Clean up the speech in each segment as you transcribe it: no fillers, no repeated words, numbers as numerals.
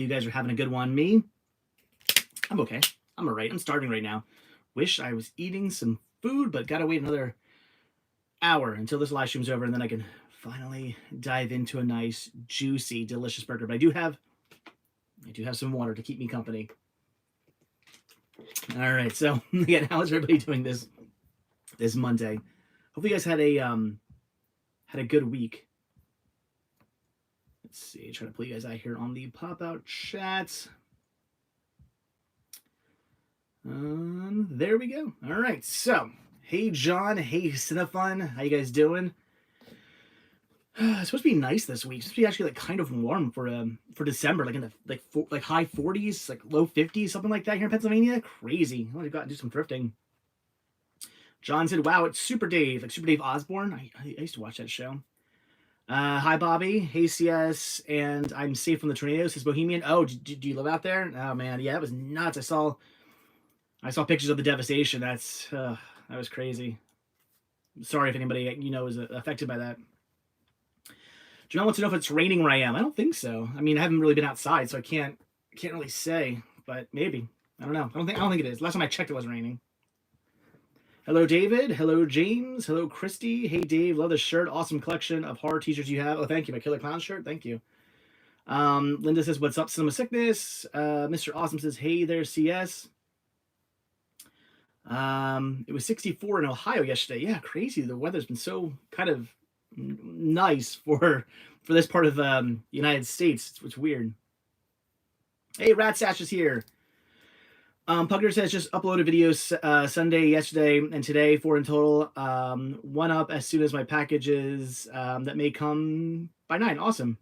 You guys are having a good one. Me, I'm okay. I'm all right. I'm starving right now. Wish I was eating some food, but gotta wait another hour until this live stream's over, and then I can finally dive into a nice, juicy, delicious burger. But I do have some water to keep me company. All right. So again, how is everybody doing this Monday? Hopefully, you guys had a good week. Let's see. Trying to pull you guys out here on the pop out chat. There we go. All right. So, hey John, hey Cinefun, how you guys doing? It's supposed to be nice this week. It's supposed to be actually like kind of warm for December, like in the high 40s, like low 50s, something like that here in Pennsylvania. Crazy. I want to go out and do some thrifting. John said, "Wow, it's Super Dave, like Super Dave Osborne. I used to watch that show." Hi Bobby, hey CS, and I'm safe from the tornado. Says Bohemian. Oh, do you live out there? Oh man, yeah, that was nuts. I saw pictures of the devastation. That was crazy. Sorry if anybody was affected by that. Janelle wants to know if it's raining where I am. I don't think so. I mean, I haven't really been outside, so I can't really say, but maybe. I don't know. I don't think it is. Last time I checked, it was raining. Hello, David. Hello, James. Hello, Christy. Hey, Dave. Love the shirt. Awesome collection of horror t-shirts you have. Oh, thank you. My Killer Clown shirt. Thank you. Linda says, "What's up, Cinema Sickness?" Mr. Awesome says, "Hey there, CS." It was 64 in Ohio yesterday. Yeah, crazy. The weather's been so kind of nice for this part of the United States. It's weird. Hey, Rat Sash is here. Pugger says, "Just uploaded videos Sunday, yesterday, and today, 4 in total. One up as soon as my packages that may come by 9. Awesome."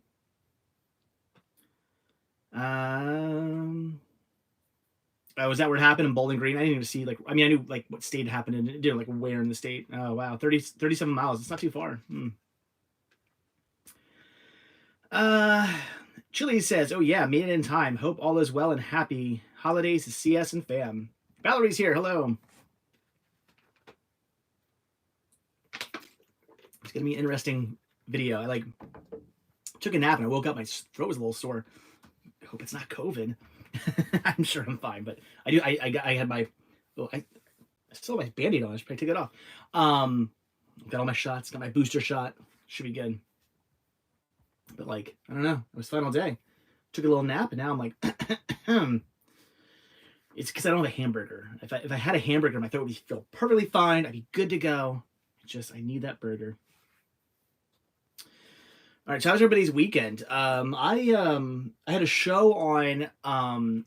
Was that where it happened in Bowling Green? I didn't even see, I knew what state it happened in. It didn't where in the state. Oh wow, 37 miles. It's not too far. Chili says, "Oh yeah, made it in time. Hope all is well and happy holidays to CS and fam." Valerie's here. Hello. It's gonna be an interesting video. I took a nap and I woke up. My throat was a little sore. I hope it's not COVID. I'm sure I'm fine, but I had my I still have my Band-Aid on. I should probably take it off. Got all my shots. Got my booster shot. Should be good. But I don't know. It was fun all day. Took a little nap, and now I'm like, it's because I don't have a hamburger. If I had a hamburger, my throat would feel perfectly fine. I'd be good to go. I need that burger. All right, so how's everybody's weekend? I had a show on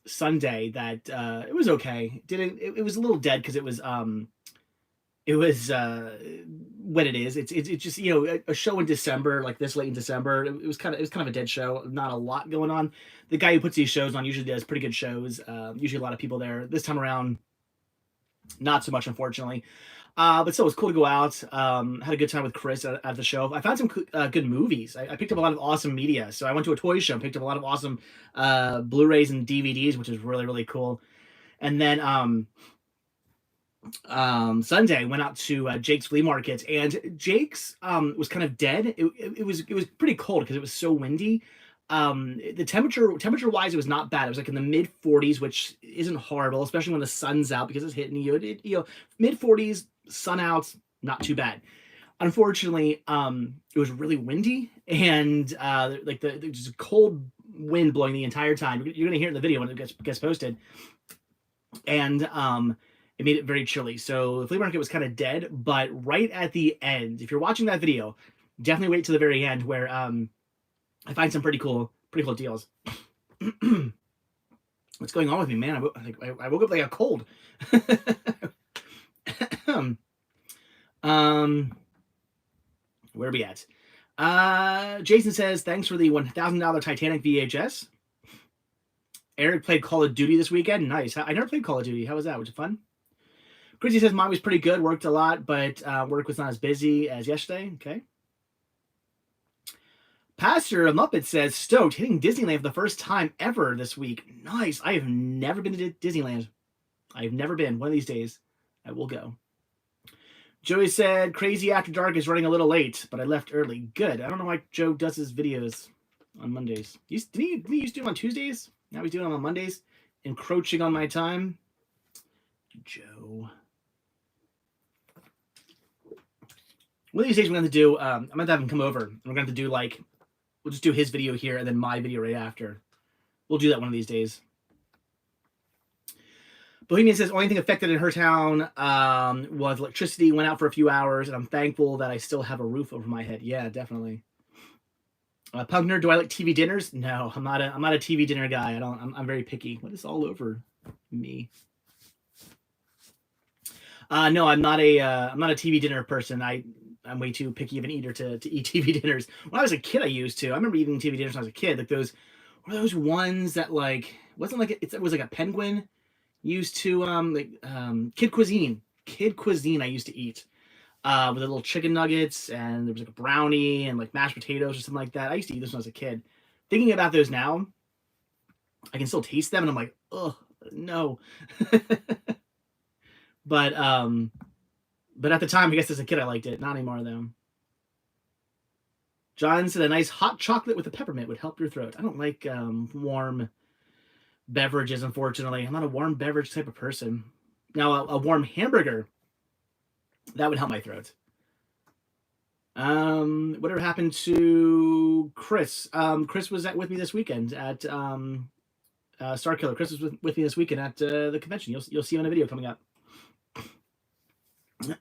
Sunday that it was okay. It was a little dead because it was what it is. It's just a show in December, like this late in December. It was kind of a dead show. Not a lot going on. The guy who puts these shows on usually does pretty good shows. Usually a lot of people there. This time around, not so much, unfortunately. But still, it was cool to go out. Had a good time with Chris at the show. I found some good movies. I picked up a lot of awesome media. So I went to a toy show and picked up a lot of awesome Blu-rays and DVDs, which is really, really cool. And then Sunday went out to Jake's Flea Market, and Jake's was kind of dead. It was pretty cold because it was so windy. The temperature wise, it was not bad. It was in the mid 40s, which isn't horrible, especially when the sun's out because it's hitting you. Mid 40s, sun out, not too bad. Unfortunately, it was really windy, and there's just a cold wind blowing the entire time. You're gonna hear it in the video when it gets posted, and it made it very chilly. So the flea market was kind of dead, but right at the end, if you're watching that video, definitely wait to the very end where I find some pretty cool deals. What's going on with me, man? I woke up like a cold. Where are we at? Jason says, "Thanks for the $1,000 Titanic VHS." Eric played Call of Duty this weekend. Nice. I never played Call of Duty. How was that? Was it fun? Chrissy says, "Mine was pretty good. Worked a lot, but work was not as busy as yesterday." Okay. Pastor Muppet says, "Stoked, hitting Disneyland for the first time ever this week." Nice. I have never been to Disneyland. I have never been. One of these days, I will go. Joey said, "Crazy After Dark is running a little late, but I left early." Good. I don't know why Joe does his videos on Mondays. Didn't he used to do them on Tuesdays? Now he's doing them on Mondays, encroaching on my time. Joe. One of these days we're going to do, I'm going to have him come over. And we're going to do like, we'll just do his video here and then my video right after. We'll do that one of these days. Bohemian says, only thing affected in her town was electricity, went out for a few hours, and I'm thankful that I still have a roof over my head. Yeah, definitely. Pugner, do I like TV dinners? No, I'm not a TV dinner guy. I'm very picky. What is all over me? No, I'm not a TV dinner person. I'm way too picky of an eater to eat TV dinners. When I was a kid, I used to. I remember eating TV dinners when I was a kid. Like those ones that like wasn't like it was like a penguin used to kid cuisine. Kid cuisine I used to eat. With the little chicken nuggets, and there was like a brownie and like mashed potatoes or something like that. I used to eat this when I was a kid. Thinking about those now, I can still taste them, and I'm like, oh no. But at the time, I guess as a kid, I liked it. Not anymore though. John said a nice hot chocolate with a peppermint would help your throat. I don't like warm beverages, unfortunately. I'm not a warm beverage type of person. Now, a warm hamburger, that would help my throat. Whatever happened to Chris? Chris was with me this weekend at Star Killer. Chris was with me this weekend at the convention. You'll see him in a video coming up.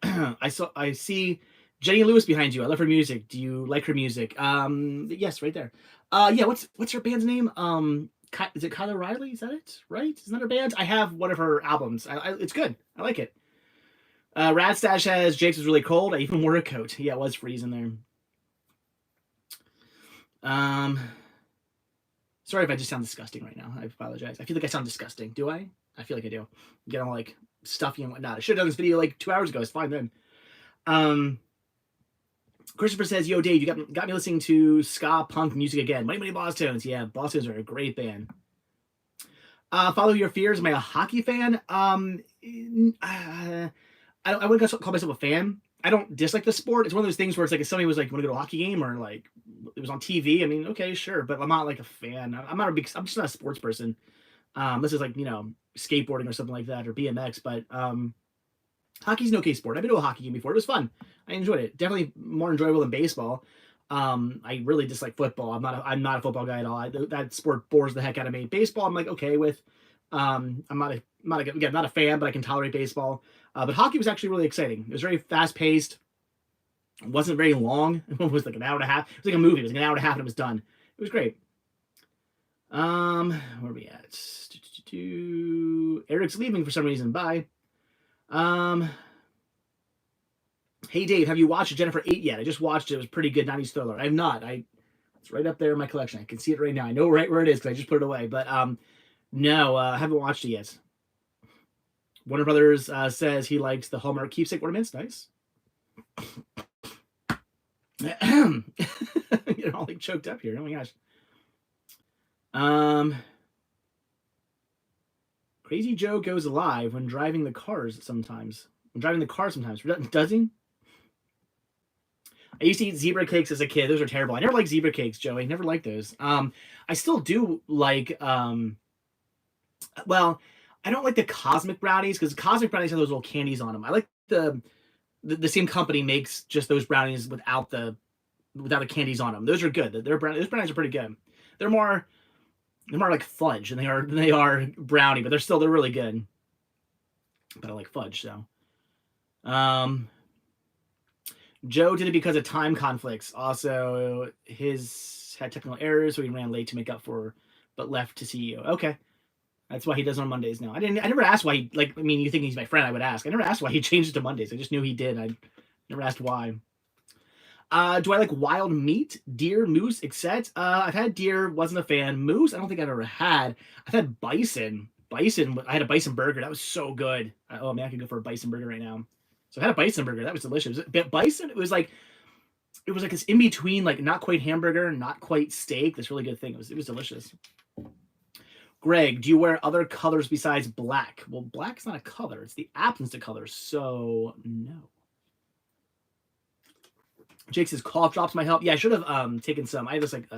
I see Jenny Lewis behind you. I love her music. Do you like her music? Yes, right there. Yeah. What's her band's name? Is it Kyla Riley? Is that it? Right? Isn't that her band? I have one of her albums. It's good. I like it. Radstash says Jake's was really cold. I even wore a coat. Yeah, it was freezing there. Sorry if I just sound disgusting right now. I apologize. I feel like I sound disgusting. Do I? I feel like I do. I'm getting all like stuffy and whatnot. I should have done this video like 2 hours ago. It's fine then. Christopher says, yo, Dave, you got me listening to ska punk music again. Money Boss Tones. Yeah, Boss Tones are a great band. Follow Your Fears. Am I a hockey fan? I wouldn't call myself a fan. I don't dislike the sport. It's one of those things where it's like if somebody was like, want to go to a hockey game or like it was on TV. I mean, okay, sure, but I'm not like a fan. I'm just not a sports person. This is like, skateboarding or something like that or BMX, but hockey's an okay sport. I've been to a hockey game before. It was fun. I enjoyed it. Definitely more enjoyable than baseball. I really dislike football. I'm not a football guy at all. That sport bores the heck out of me. Baseball, I'm like okay with. I'm not a fan, but I can tolerate baseball. But hockey was actually really exciting. It was very fast paced. It wasn't very long. It was like an hour and a half. It was like a movie. It was like an hour and a half and it was done. It was great. Where are we at? Eric's leaving for some reason. Bye. Hey Dave, have you watched Jennifer 8 yet? I just watched it. It was pretty good 90s thriller. I have not. It's right up there in my collection. I can see it right now. I know right where it is because I just put it away. But no, I haven't watched it yet. Warner Brothers says he likes the Hallmark keepsake ornaments. Nice. You're all like choked up here. Oh my gosh. Crazy Joe goes live when driving the cars sometimes. Does he? I used to eat zebra cakes as a kid. Those are terrible. I never liked zebra cakes, Joey. I never liked those. I still do like well, I don't like the cosmic brownies because cosmic brownies have those little candies on them. I like the same company makes just those brownies without the candies on them. Those are good. Those brownies are pretty good. They're more like fudge than they are brownie, but they're really good. But I like fudge, so. Joe did it because of time conflicts. Also, his had technical errors, so he ran late to make up for, but left to see you. Okay. That's why he does it on Mondays now. I never asked why you think he's my friend, I would ask. I never asked why he changed it to Mondays. I just knew he did. I never asked why. Do I like wild meat? Deer, moose, etc.? I've had deer, wasn't a fan. Moose, I don't think I've ever had. I've had bison. I had a bison burger. That was so good. Oh man, I could go for a bison burger right now. So I had a bison burger. That was delicious. Bison, it was like this in between, like not quite hamburger, not quite steak. This really good thing. It was delicious. Greg, do you wear other colors besides black? Well, black's not a color. It's the absence of color. So, no. Jake says, cough drops might help. Yeah, I should have taken some. I have this, like,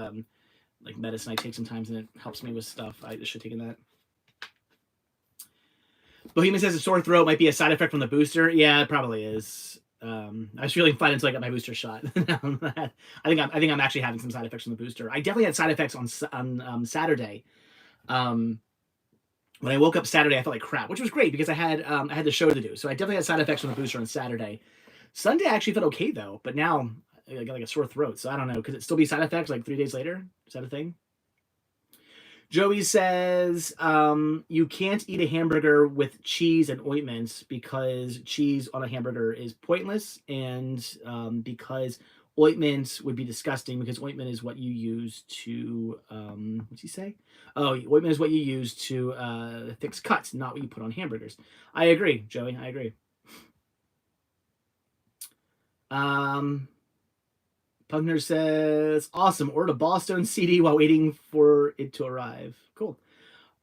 like medicine I take sometimes, and it helps me with stuff. I should have taken that. Bohemian says a sore throat might be a side effect from the booster. Yeah, it probably is. I was feeling fine until I got my booster shot. I think I'm actually having some side effects from the booster. I definitely had side effects on Saturday. When I woke up Saturday, I felt like crap, which was great because I had the show to do. So I definitely had side effects from the booster on Saturday. Sunday I actually felt okay though, but now I got like a sore throat. So I don't know. Could it still be side effects like 3 days later? Is that a thing? Joey says, you can't eat a hamburger with cheese and ointments because cheese on a hamburger is pointless, and because ointments would be disgusting because ointment is what you use to, what's he say? Oh, ointment is what you use to fix cuts, not what you put on hamburgers. I agree, Joey, I agree. Pugner says, awesome, ordered a Boston CD while waiting for it to arrive. Cool.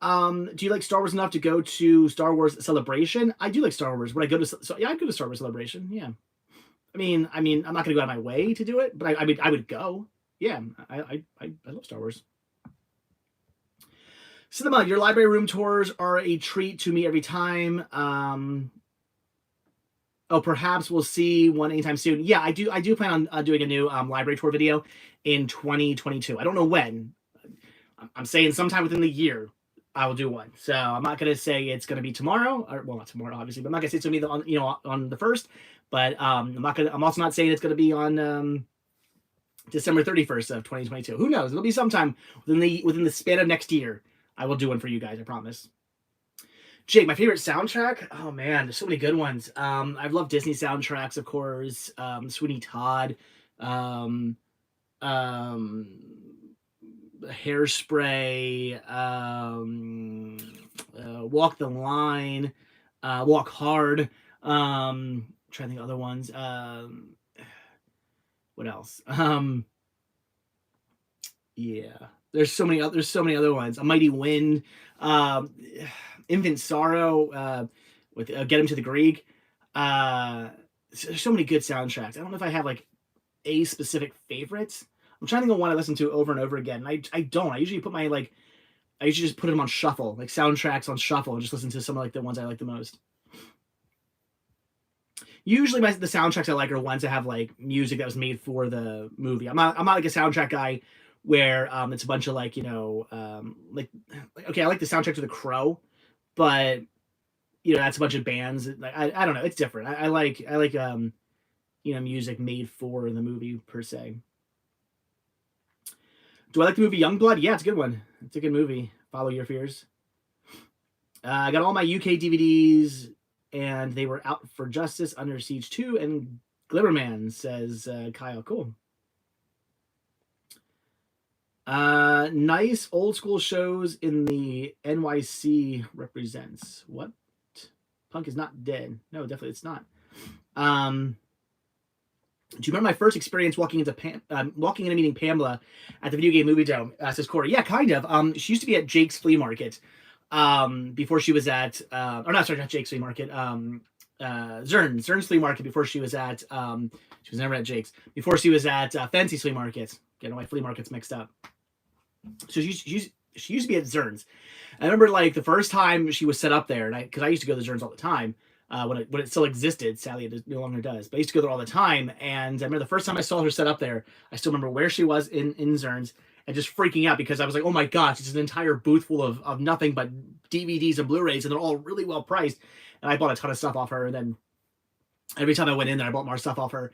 Do you like Star Wars enough to go to Star Wars Celebration? I do like Star Wars. Would I go to? Yeah, I'd go to Star Wars Celebration. Yeah. I mean, I'm not gonna go out of my way to do it, but I would go. Yeah, I love Star Wars. Cinema, your library room tours are a treat to me every time. Oh, perhaps we'll see one anytime soon. Yeah, I do plan on doing a new library tour video in 2022. I don't know when. I'm saying sometime within the year I will do one. So I'm not gonna say it's gonna be tomorrow, or well, not tomorrow, obviously, but I'm not gonna say it's gonna be on the first. But I'm also not saying it's gonna be on December 31st of 2022. Who knows? It'll be sometime within the span of next year. I will do one for you guys. I promise. Jake, my favorite soundtrack? Oh man, there's so many good ones. I've loved Disney soundtracks, of course. Sweeney Todd, Hairspray, Walk the Line, Walk Hard. Trying to think of other ones. What else? Yeah, there's so many other ones. A Mighty Wind, Infant Sorrow, with Get Him to the Greek. There's so many good soundtracks. I don't know if I have like a specific favorite. I'm trying to think of one I listen to over and over again. I don't. I usually just put them on shuffle, like soundtracks on shuffle, and just listen to some of like the ones I like the most. Usually the soundtracks I like are ones that have like music that was made for the movie. I'm not like a soundtrack guy where it's a bunch of like, like okay, I like the soundtrack to The Crow, but that's a bunch of bands. I don't know, it's different. I like music made for the movie per se. Do I like the movie Youngblood? Yeah, it's a good one. It's a good movie. Follow Your Fears. I got all my UK DVDs, and they were Out for Justice, Under Siege 2, and Glimmerman, says Kyle. Cool. Nice old school shows in the NYC represents. What? Punk is not dead. No, definitely it's not. Do you remember my first experience walking into meeting Pamela at the Video Game Movie Dome? Says Corey. Yeah, kind of. She used to be at Jake's Flea Market before she was at, or not, sorry, not Jake's Flea Market. Zern's Flea Market before she was at, she was never at Jake's. Before she was at Fancy's Flea Market. Getting my flea markets mixed up. So she used to be at Zern's. I remember like the first time she was set up there, and because I used to go to Zern's all the time. When it still existed. Sadly, it no longer does. But I used to go there all the time. And I remember the first time I saw her set up there, I still remember where she was in Zern's and just freaking out because I was like, oh my gosh, it's an entire booth full of nothing but DVDs and Blu-rays, and they're all really well priced. And I bought a ton of stuff off her. And then every time I went in there, I bought more stuff off her.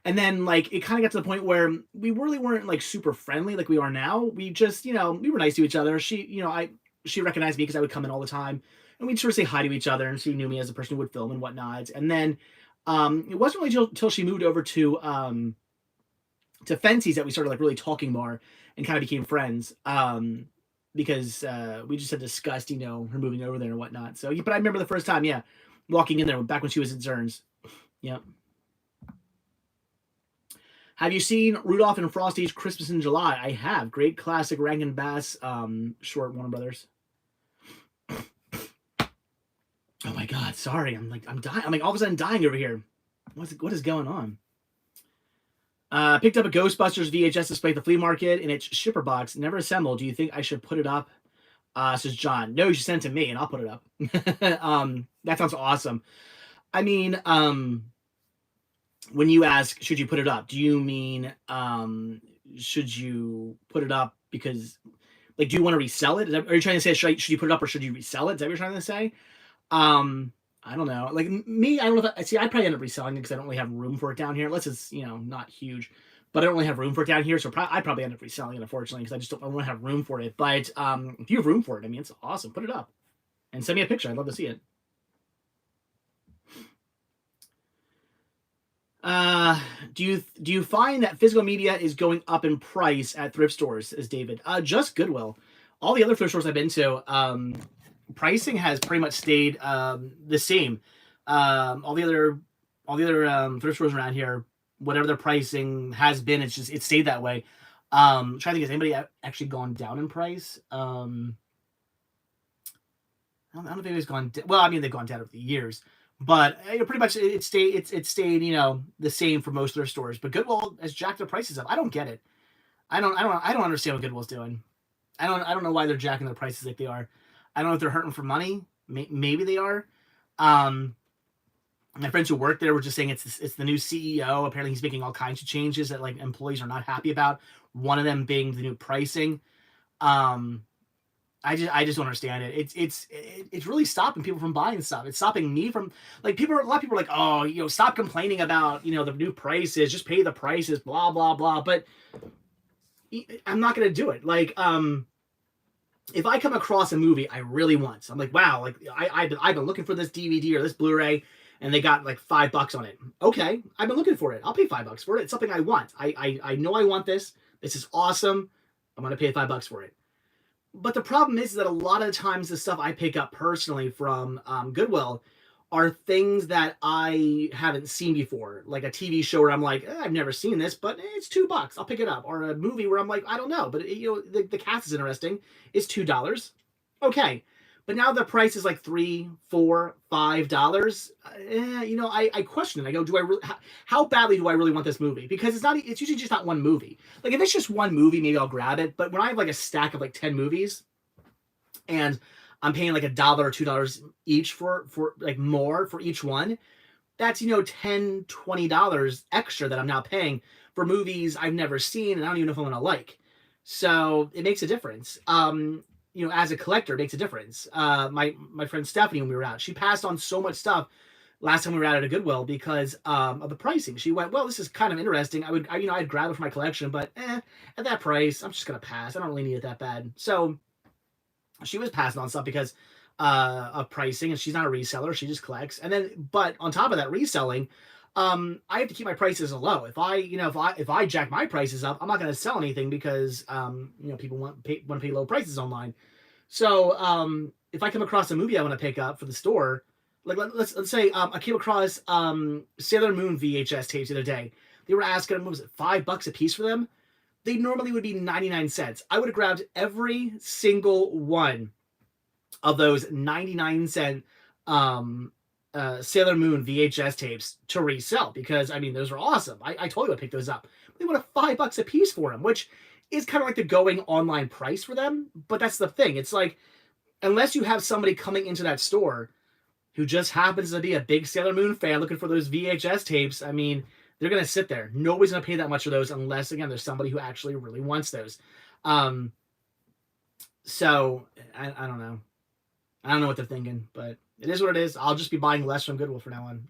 And then like it kind of got to the point where we really weren't like super friendly like we are now. We just, we were nice to each other. She recognized me because I would come in all the time. And we'd sort of say hi to each other, and she knew me as a person who would film and whatnot. And then it wasn't really till she moved over to Fancy's that we started like really talking more and kind of became friends. Because we just had discussed, her moving over there and whatnot. So, but I remember the first time, walking in there back when she was at Zern's. Yep. Have you seen Rudolph and Frosty's Christmas in July? I have. Great classic Rankin Bass short, Warner Brothers. Oh my God, sorry. I'm dying. I'm like all of a sudden dying over here. What is going on? Picked up a Ghostbusters VHS display at the flea market in its shipper box, never assembled. Do you think I should put it up? Says John. No, you should send it to me and I'll put it up. That sounds awesome. I mean, when you ask, should you put it up? Do you mean, should you put it up because, like, do you want to resell it? Are you trying to say, should you put it up or should you resell it? Is that what you're trying to say? I don't know. Like me, I don't know if I'd probably end up reselling it because I don't really have room for it down here. Unless it's, not huge, but I don't really have room for it down here. So I'd probably end up reselling it, unfortunately, because I don't want to have room for it. But if you have room for it, I mean, it's awesome. Put it up and send me a picture. I'd love to see it. Do you find that physical media is going up in price at thrift stores? As David, just Goodwill. All the other thrift stores I've been to, pricing has pretty much stayed the same. All the other thrift stores around here, whatever their pricing has been, it's stayed that way. I'm trying to think, has anybody actually gone down in price? I don't know if anybody's gone. Well, I mean, they've gone down over the years, but pretty much it stayed the same for most thrift stores. But Goodwill has jacked their prices up. I don't get it. I don't understand what Goodwill's doing. I don't know why they're jacking their prices like they are. I don't know if they're hurting for money. Maybe they are. My friends who work there were just saying it's the new CEO. Apparently, he's making all kinds of changes that like employees are not happy about. One of them being the new pricing. I just don't understand it. It's really stopping people from buying stuff. It's stopping me from like people. A lot of people are like, oh, stop complaining about the new prices. Just pay the prices. Blah blah blah. But I'm not gonna do it. Like if I come across a movie I really want, so I'm like, wow, like I've been looking for this DVD or this Blu-ray, and they got like $5 on it. Okay, I've been looking for it. I'll pay $5 for it. It's something I want. I know I want this. This is awesome. I'm gonna pay $5 for it. But the problem is that a lot of the times the stuff I pick up personally from Goodwill are things that I haven't seen before, like a TV show where I'm like, I've never seen this, but it's $2. I'll pick it up. Or a movie where I'm like, I don't know, but the cast is interesting. It's $2. Okay, but now the price is like $3, $4, $5. I question it. I go, do I really? How badly do I really want this movie? Because it's usually just not one movie. Like if it's just one movie, maybe I'll grab it. But when I have like a stack of like 10 movies, and I'm paying like $1 or $2 each for like more for each one, that's $10, $20 extra that I'm now paying for movies I've never seen and I don't even know if I'm gonna like. So it makes a difference. As a collector, it makes a difference. My friend Stephanie, when we were out, she passed on so much stuff last time we were out at a Goodwill because of the pricing. She went, well, this is kind of interesting. I'd grab it for my collection, but at that price, I'm just gonna pass. I don't really need it that bad. So she was passing on stuff because of pricing, and she's not a reseller. She just collects. And then, but on top of that, reselling, I have to keep my prices low. If I jack my prices up, I'm not going to sell anything because people want to pay low prices online. So if I come across a movie I want to pick up for the store, like let's say I came across Sailor Moon VHS tapes the other day. They were asking, what was it, $5 a piece for them? They normally would be 99 cents. I would have grabbed every single one of those 99-cent Sailor Moon VHS tapes to resell because, those are awesome. I totally would pick those up. They want $5 a piece for them, which is kind of like the going online price for them. But that's the thing. It's like, unless you have somebody coming into that store who just happens to be a big Sailor Moon fan looking for those VHS tapes, they're going to sit there. Nobody's going to pay that much for those unless, again, there's somebody who actually really wants those. So, I don't know. I don't know what they're thinking, but it is what it is. I'll just be buying less from Goodwill from now on.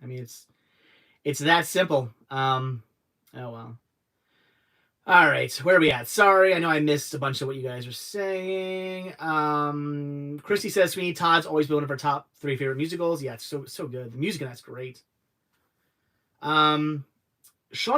It's that simple. Oh, well. All right, where are we at? Sorry, I know I missed a bunch of what you guys are saying. Christy says to me, Todd's always been one of her top 3 favorite musicals. Yeah, it's so good. The music in that's great. Sean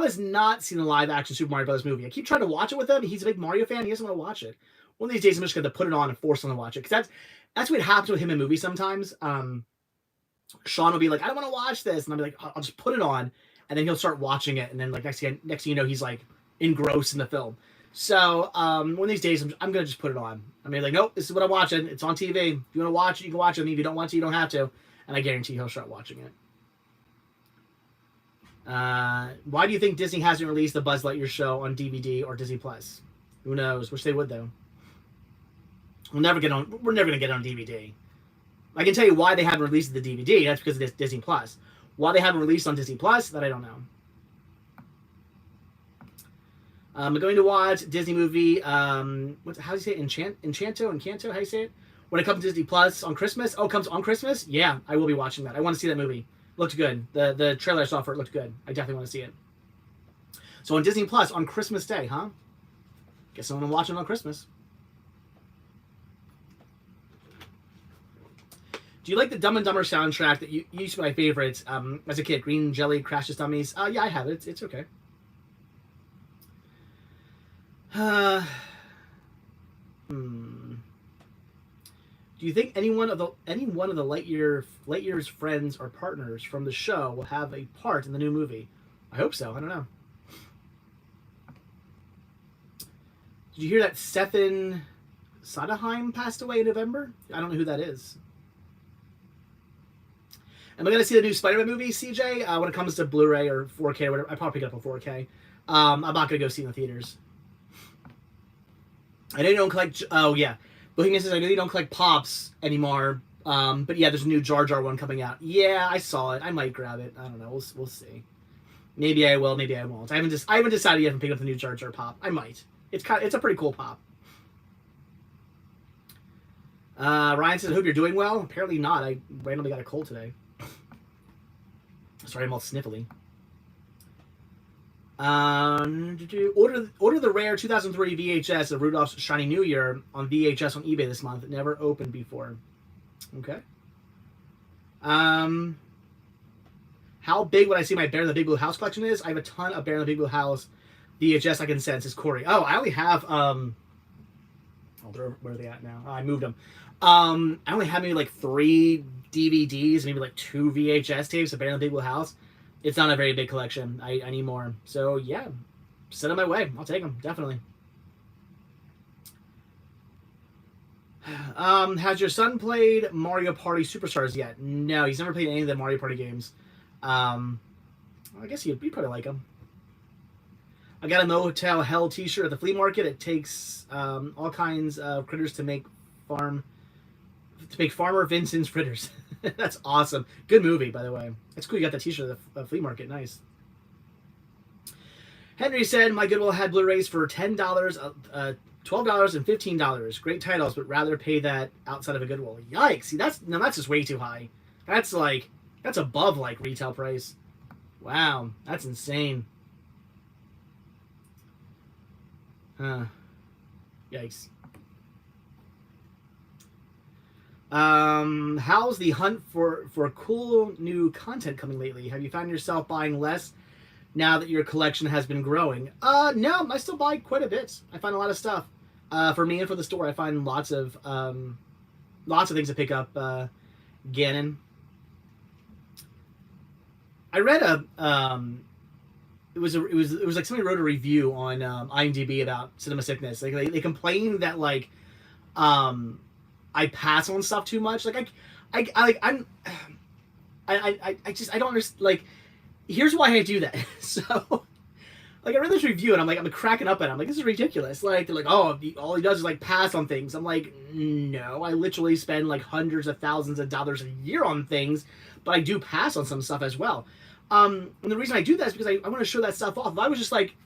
has not seen the live-action Super Mario Bros. Movie. I keep trying to watch it with him. He's a big Mario fan. He doesn't want to watch it. One of these days, I'm just going to put it on and force him to watch it. Because that's what happens with him in movies sometimes. Sean will be like, I don't want to watch this. And I'll be like, I'll just put it on. And then he'll start watching it. And then like next thing you know, he's like engrossed in the film. So one of these days, I'm going to just put it on. Like, nope, this is what I'm watching. It's on TV. If you want to watch it, you can watch it. If you don't want to, you don't have to. And I guarantee he'll start watching it. Why do you think Disney hasn't released the Buzz Lightyear show on DVD or Disney Plus? Who knows? Wish they would though. We're never gonna get it on DVD. I can tell you why they haven't released the DVD. That's because of Disney Plus. Why they haven't released on Disney Plus, that I don't know. I'm going to watch Disney movie. How do you say it? Encanto? How do you say it? When it comes to Disney Plus on Christmas. Oh, it comes on Christmas? Yeah, I will be watching that. I want to see that movie. Looked good. The trailer I saw for it looked good. I definitely want to see it. So on Disney Plus on Christmas Day, huh? Guess I'm going to watch it on Christmas. Do you like the Dumb and Dumber soundtrack that used to be my favorite as a kid? Green Jelly, Crashes Dummies. Yeah, I have it. It's okay. Do you think any one of the Lightyear's friends or partners from the show will have a part in the new movie? I hope so. I don't know. Did you hear that Stefan Soderheim passed away in November? I don't know who that is. Am I going to see the new Spider-Man movie, CJ? When it comes to Blu-ray or 4K or whatever, I probably pick it up on 4K. I'm not going to go see it in the theaters. I know you don't collect... Oh, yeah. Bohemian says, I know you don't collect Pops anymore. But yeah, there's a new Jar Jar one coming out. Yeah, I saw it. I might grab it. I don't know. We'll see. Maybe I will. Maybe I won't. I haven't decided yet to pick up the new Jar Jar Pop. I might. It's a pretty cool pop. Ryan says, I hope you're doing well. Apparently not. I randomly got a cold today. Sorry, I'm all sniffly. Order the rare 2003 VHS of Rudolph's Shiny New Year on VHS on eBay this month. It never opened before. Okay. How big would I say my Bear in the Big Blue House collection is? I have a ton of Bear in the Big Blue House VHS I can send, says Corey. Oh, I only have where are they at now? Oh, I moved them. I only have maybe like 3 DVDs, maybe like 2 VHS tapes of Bear in the Big Blue House. It's not a very big collection. I need more. So yeah, send them my way. I'll take them, definitely. Has your son played Mario Party Superstars yet? No, he's never played any of the Mario Party games. I guess he'd probably like them. I got a Motel Hell t-shirt at the flea market. It takes all kinds of critters to make Farmer Vincent's fritters. That's awesome. Good movie, by the way. That's cool. You got that t-shirt at the flea market. Nice. Henry said, my Goodwill had Blu-rays for $10, $12, and $15. Great titles, but rather pay that outside of a Goodwill. Yikes. See, that's just way too high. That's above like retail price. Wow. That's insane. Yikes. How's the hunt for cool new content coming lately? Have you found yourself buying less now that your collection has been growing? No, I still buy quite a bit. I find a lot of stuff. For me and for the store, I find lots of things to pick up. Gannon. I read it was like somebody wrote a review on IMDb about Cinema Sickness. Like they complained that like I pass on stuff too much. Like I don't understand. Like, here's why I do that. So, like, I read this review and I'm cracking up at it. I'm like, this is ridiculous. Like, they're like, oh, all he does is like pass on things. I'm like, no, I literally spend like hundreds of thousands of dollars a year on things, but I do pass on some stuff as well. And the reason I do that is because I want to show that stuff off. If I was just like,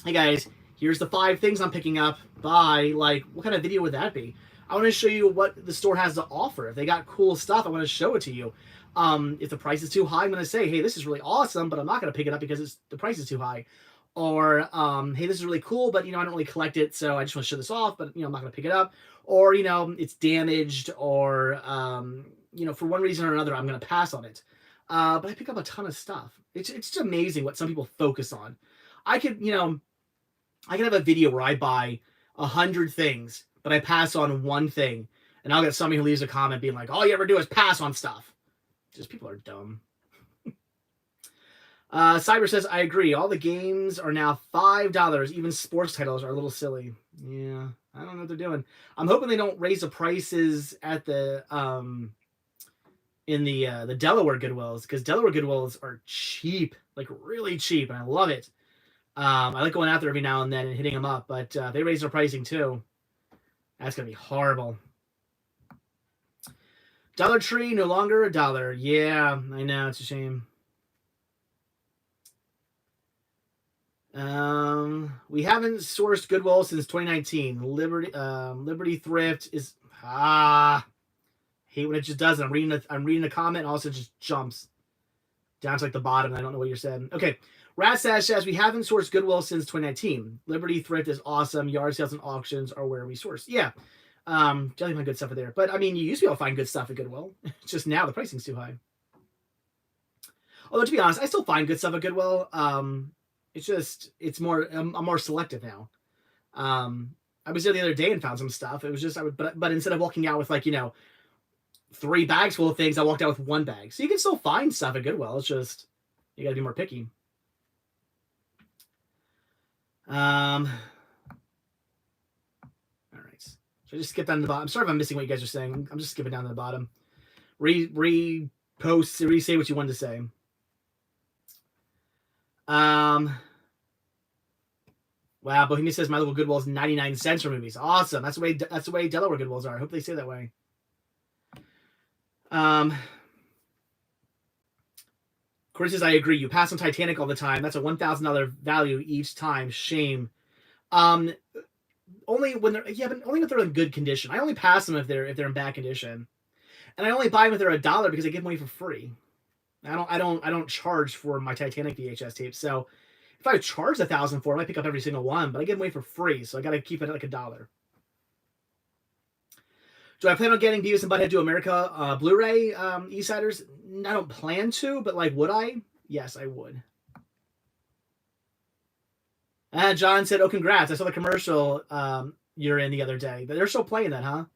hey guys, here's the 5 things I'm picking up. Bye. Like, what kind of video would that be? I want to show you what the store has to offer. If they got cool stuff, I want to show it to you. If the price is too high, I'm going to say, hey, this is really awesome, but I'm not going to pick it up because the price is too high. Or, hey, this is really cool, but, I don't really collect it, so I just want to show this off, but, I'm not going to pick it up. Or, it's damaged, or, for one reason or another, I'm going to pass on it. But I pick up a ton of stuff. It's just amazing what some people focus on. I could have a video where I buy 100 things, but I pass on one thing, and I'll get somebody who leaves a comment being like, all you ever do is pass on stuff. Just people are dumb. Cyber says, I agree. All the games are now $5. Even sports titles are a little silly. Yeah, I don't know what they're doing. I'm hoping they don't raise the prices at the the Delaware Goodwills, because Delaware Goodwills are cheap, like really cheap, and I love it. I like going out there every now and then and hitting them up, but they raise their pricing too. That's gonna be horrible. Dollar Tree no longer $1. Yeah, I know, it's a shame. We haven't sourced Goodwill since 2019. Liberty Thrift is hate when it just does it. I'm reading the comment and also just jumps down to like the bottom. And I don't know what you're saying. Okay. Ratsash says we haven't sourced Goodwill since 2019. Liberty Thrift is awesome. Yard sales and auctions are where we source. Yeah. Definitely find good stuff there. But I mean, you used to be able to find good stuff at Goodwill. It's just now the pricing's too high. Although to be honest, I still find good stuff at Goodwill. It's more I'm more selective now. I was there the other day and found some stuff. It was just but instead of walking out with like 3 bags full of things, I walked out with 1 bag. So you can still find stuff at Goodwill. It's just you got to be more picky. All right. So I just skip down to the bottom. I'm sorry if I'm missing what you guys are saying. I'm just skipping down to the bottom. Re-post, re-say what you wanted to say. Wow, Bohemia says my local Goodwill is 99 cents for movies. Awesome. That's the way Delaware Goodwills are. I hope they stay that way. Chris says I agree. You pass on Titanic all the time. That's a $1,000 value each time. Shame. Only when they're but only if they're in good condition. I only pass them if they're in bad condition, and I only buy them if they're $1 because I give them away for free. I don't charge for my Titanic VHS tapes. So if I charge $1,000 for them, I pick up every single one, but I give them away for free. So I got to keep it at like $1. Do I plan on getting Beavis and Butthead to America Blu-ray e-siders? I don't plan to, but like, would I? Yes, I would. John said, "Oh, congrats! I saw the commercial you're in the other day. They're still playing that, huh?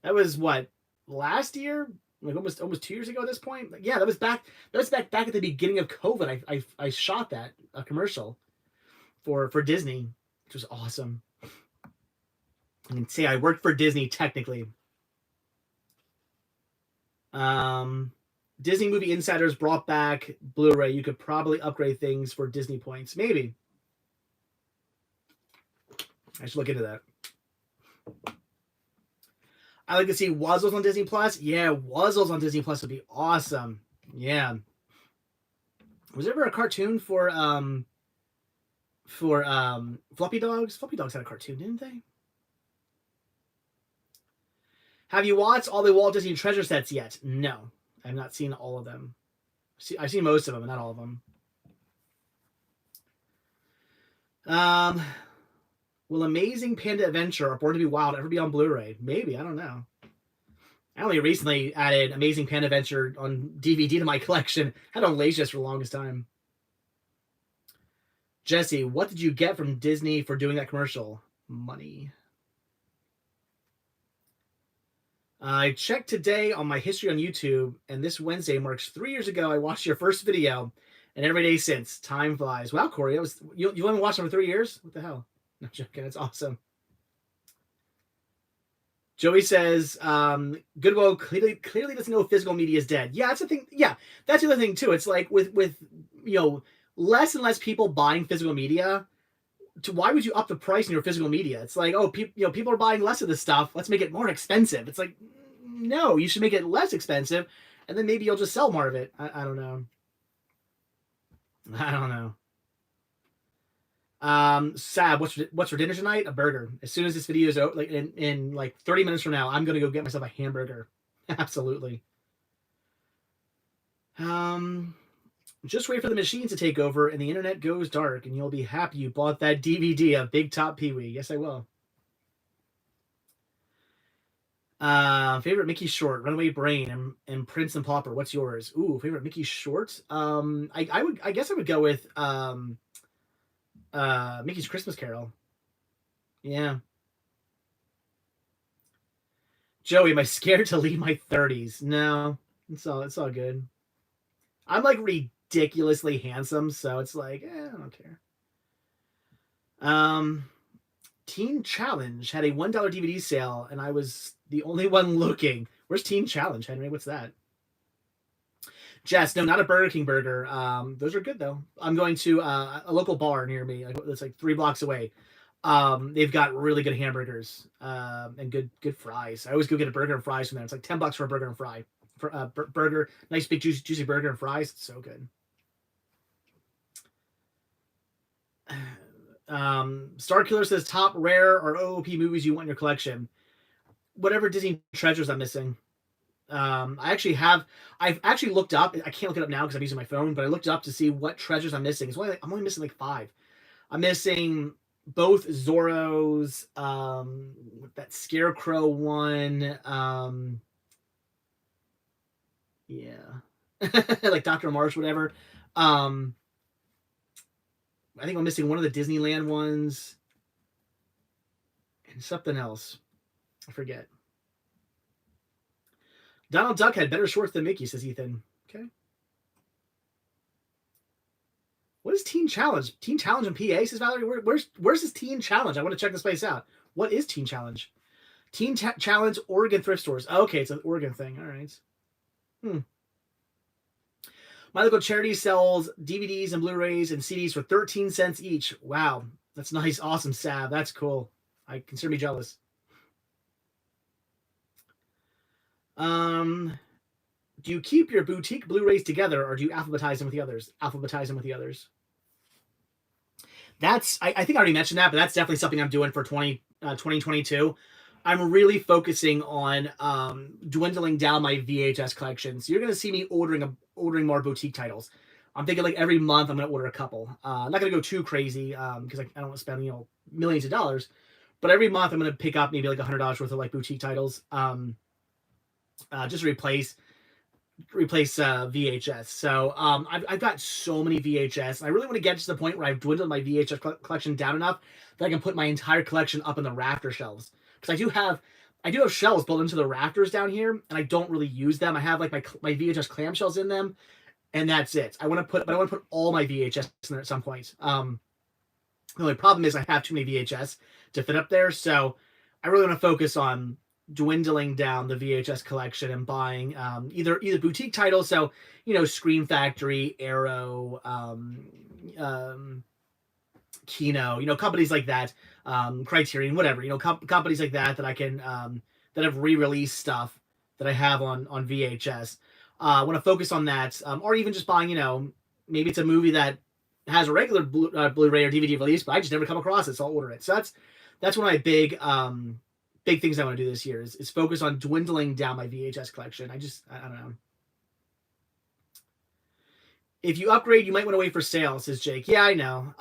That was what, last year? Like almost 2 years ago at this point. Yeah, that was back at the beginning of COVID. I shot that a commercial for Disney, which was awesome. I can say I worked for Disney technically. Disney Movie Insiders brought back Blu-ray. You could probably upgrade things for Disney points, maybe. I should look into that. I like to see Wuzzles on Disney Plus. Yeah, Wuzzles on Disney Plus would be awesome. Yeah. Was there ever a cartoon for Floppy Dogs? Floppy Dogs had a cartoon, didn't they? Have you watched all the Walt Disney Treasure sets yet? No, I've not seen all of them. I've seen most of them, but not all of them. Will Amazing Panda Adventure or Born to be Wild ever be on Blu-ray? Maybe, I don't know. I only recently added Amazing Panda Adventure on DVD to my collection. Had on Laserdisc for the longest time. Jesse, what did you get from Disney for doing that commercial? Money. I checked today on my history on YouTube, and this Wednesday marks 3 years ago I watched your first video, and every day since. Time flies. Wow, Corey, that was you only watched it for 3 years? What the hell? No, I'm joking. It's awesome. Joey says, Goodwill clearly doesn't know physical media is dead. Yeah, that's the thing. Yeah, that's the other thing too. It's like with less and less people buying physical media. Why would you up the price in your physical media? It's like, oh, people are buying less of this stuff. Let's make it more expensive. It's like, no, you should make it less expensive, and then maybe you'll just sell more of it. I don't know. I don't know. Sab, what's for dinner tonight? A burger. As soon as this video is out, like in like 30 minutes from now, I'm gonna go get myself a hamburger. Absolutely. Just wait for the machines to take over and the internet goes dark, and you'll be happy you bought that DVD of Big Top Pee-wee. Yes, I will. Favorite Mickey short, Runaway Brain, and Prince and Pauper. What's yours? Ooh, favorite Mickey short. I guess I would go with Mickey's Christmas Carol. Yeah. Joey, am I scared to leave my 30s? No, it's all good. I'm like ridiculously handsome, so it's like, I don't care. Teen Challenge had a $1 DVD sale, and I was the only one looking. Where's Teen Challenge, Henry? What's that? Jess, no, not a Burger King burger. Those are good though. I'm going to a local bar near me. It's like 3 blocks away. They've got really good hamburgers and good fries. I always go get a burger and fries from there. It's like $10 for a burger and fry. For burger, nice big juicy burger and fries. It's so good. Star Killer says top rare or OOP movies you want in your collection. Whatever Disney treasures I'm missing. I've actually looked up. I can't look it up now because I'm using my phone, but I looked up to see what treasures I'm missing. I'm only missing like 5. I'm missing both Zorro's, that Scarecrow one, yeah, like Dr. Marsh, whatever. I think I'm missing one of the Disneyland ones and something else. I forget. Donald Duck had better shorts than Mickey, says Ethan. Okay. What is Teen Challenge? Teen Challenge in PA, says Valerie. Where's this Teen Challenge? I want to check this place out. What is Teen Challenge? Teen Challenge Oregon thrift stores. Okay, it's an Oregon thing. All right. My local charity sells DVDs and Blu-rays and CDs for 13 cents each. Wow, that's nice. Awesome, Sav. That's cool. I consider me jealous. Do you keep your boutique Blu-rays together, or do you alphabetize them with the others? That's I think I already mentioned that, but that's definitely something I'm doing for 2022. I'm really focusing on dwindling down my VHS collection. So you're going to see me ordering more boutique titles. I'm thinking like every month I'm going to order a couple. I'm not going to go too crazy because I don't want to spend millions of dollars. But every month I'm going to pick up maybe like $100 worth of like boutique titles, just to replace VHS. So I've got so many VHS. I really want to get to the point where I've dwindled my VHS collection down enough that I can put my entire collection up in the rafter shelves. Because I do have shelves built into the rafters down here, and I don't really use them. I have like my VHS clamshells in them, and that's it. I want to put all my VHS in there at some point. The only problem is I have too many VHS to fit up there, so I really want to focus on dwindling down the VHS collection and buying either boutique titles, so Scream Factory, Arrow, Kino, companies like that, Criterion, whatever, companies like that I can that have re-released stuff that I have on VHS. I want to focus on that, or even just buying, maybe it's a movie that has a regular Blu-ray or DVD release, but I just never come across it, so I'll order it. So that's one of my big things I want to do this year is focus on dwindling down my VHS collection. I don't know. If you upgrade, you might want to wait for sales, says Jake. Yeah, I know.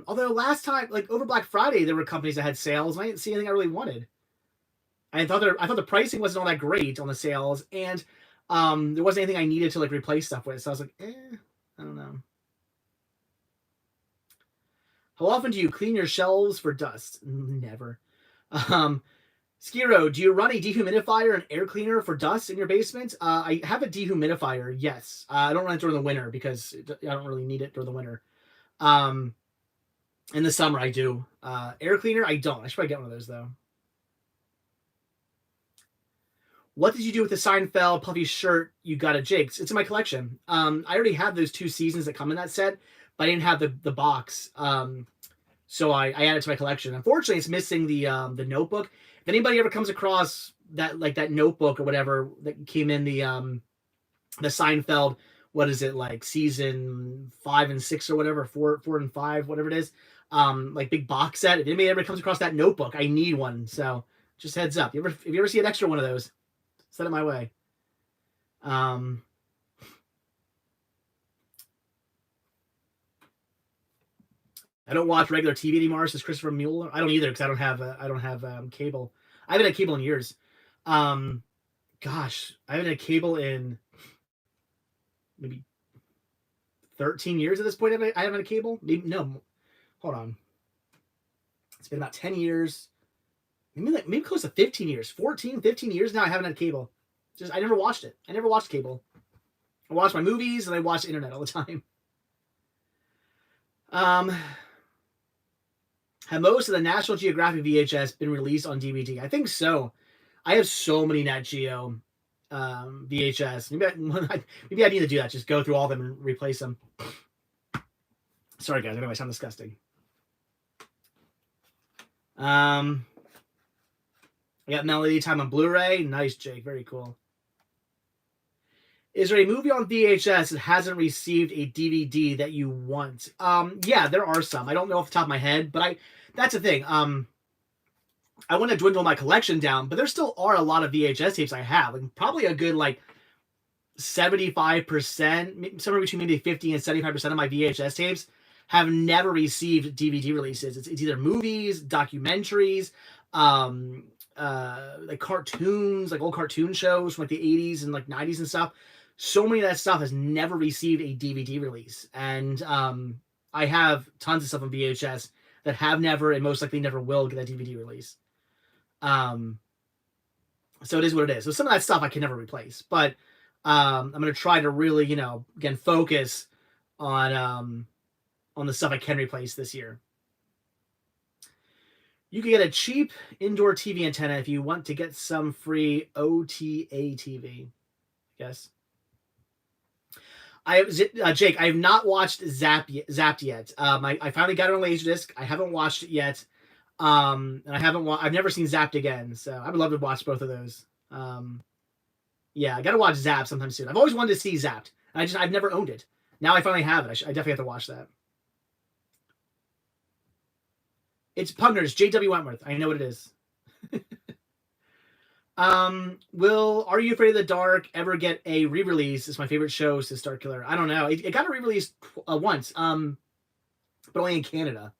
Although last time, like over Black Friday, there were companies that had sales, and I didn't see anything I really wanted. I thought the pricing wasn't all that great on the sales, and there wasn't anything I needed to like replace stuff with. So I was like, I don't know. How often do you clean your shelves for dust? Never. Skiro, do you run a dehumidifier and air cleaner for dust in your basement? I have a dehumidifier, yes. I don't run it during the winter because I don't really need it during the winter. In the summer, I do. Air cleaner, I don't. I should probably get one of those, though. What did you do with the Seinfeld puffy shirt you got at Jake's? It's in my collection. I already have those 2 seasons that come in that set, but I didn't have the box. So I added it to my collection. Unfortunately, it's missing the notebook. If anybody ever comes across that notebook or whatever that came in the Seinfeld, what is it, like season 5 and 6 or whatever, 4 and 5, whatever it is, like big box set. If anybody ever comes across that notebook, I need one. So just heads up. If you ever see an extra one of those, send it my way. I don't watch regular TV anymore, says Christopher Mueller. I don't either because I don't have cable. I haven't had cable in years. Gosh, I haven't had cable in maybe 13 years at this point. I haven't had cable. No, hold on. It's been about 10 years. Maybe close to 15 years. 14, 15 years now I haven't had cable. I never watched it. I never watched cable. I watched my movies and I watched the internet all the time. Have most of the National Geographic VHS been released on DVD? I think so. I have so many Nat Geo VHS. Maybe I need to do that. Just go through all of them and replace them. Sorry, guys. I know I sound disgusting. I got Melody Time on Blu-ray. Nice, Jake. Very cool. Is there a movie on VHS that hasn't received a DVD that you want? Yeah, there are some. I don't know off the top of my head, but that's the thing. I want to dwindle my collection down, but there still are a lot of VHS tapes I have. Like, probably a good, like, 75%, somewhere between maybe 50 and 75% of my VHS tapes have never received DVD releases. It's either movies, documentaries, like cartoons, like old cartoon shows from like the 80s and like 90s and stuff. So many of that stuff has never received a DVD release. And I have tons of stuff on VHS that have never and most likely never will get a DVD release. So it is what it is. So some of that stuff I can never replace. But I'm going to try to really, again, focus on the stuff I can replace this year. You can get a cheap indoor TV antenna if you want to get some free OTA TV. Yes. Jake, I have not watched Zapped yet. I finally got it on Laserdisc. I haven't watched it yet. And I've never seen Zapped again. So I would love to watch both of those. Yeah, I got to watch Zapped sometime soon. I've always wanted to see Zapped. I've never owned it. Now I finally have it. I definitely have to watch that. It's Pugners, J.W. Wentworth. I know what it is. Will Are You Afraid of the Dark ever get a re-release? It's my favorite show since Star Killer. I don't know. It got a re-release once, but only in Canada.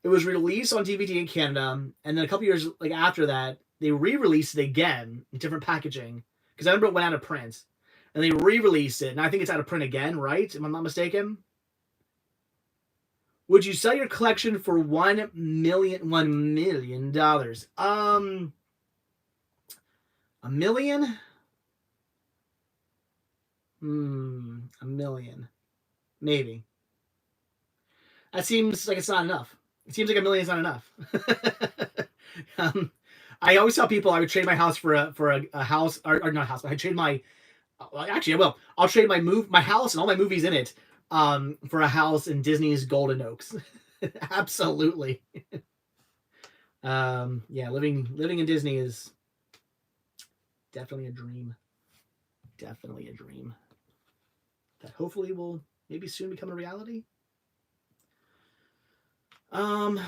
It was released on DVD in Canada, and then a couple years after that, they re-released it again in different packaging. Because I remember it went out of print. And they re-released it, and I think it's out of print again, right? Am I not mistaken? Would you sell your collection for $1 million? $1 million. A million? A million. Maybe. That seems like it's not enough. It seems like $1 million is not enough. I always tell people I would trade my house for a house, or not a house, but I trade my. Actually, I will. I'll trade my house and all my movies in it for a house in Disney's Golden Oaks. Absolutely. Yeah, living in Disney is definitely a dream. Definitely a dream that hopefully will maybe soon become a reality. Have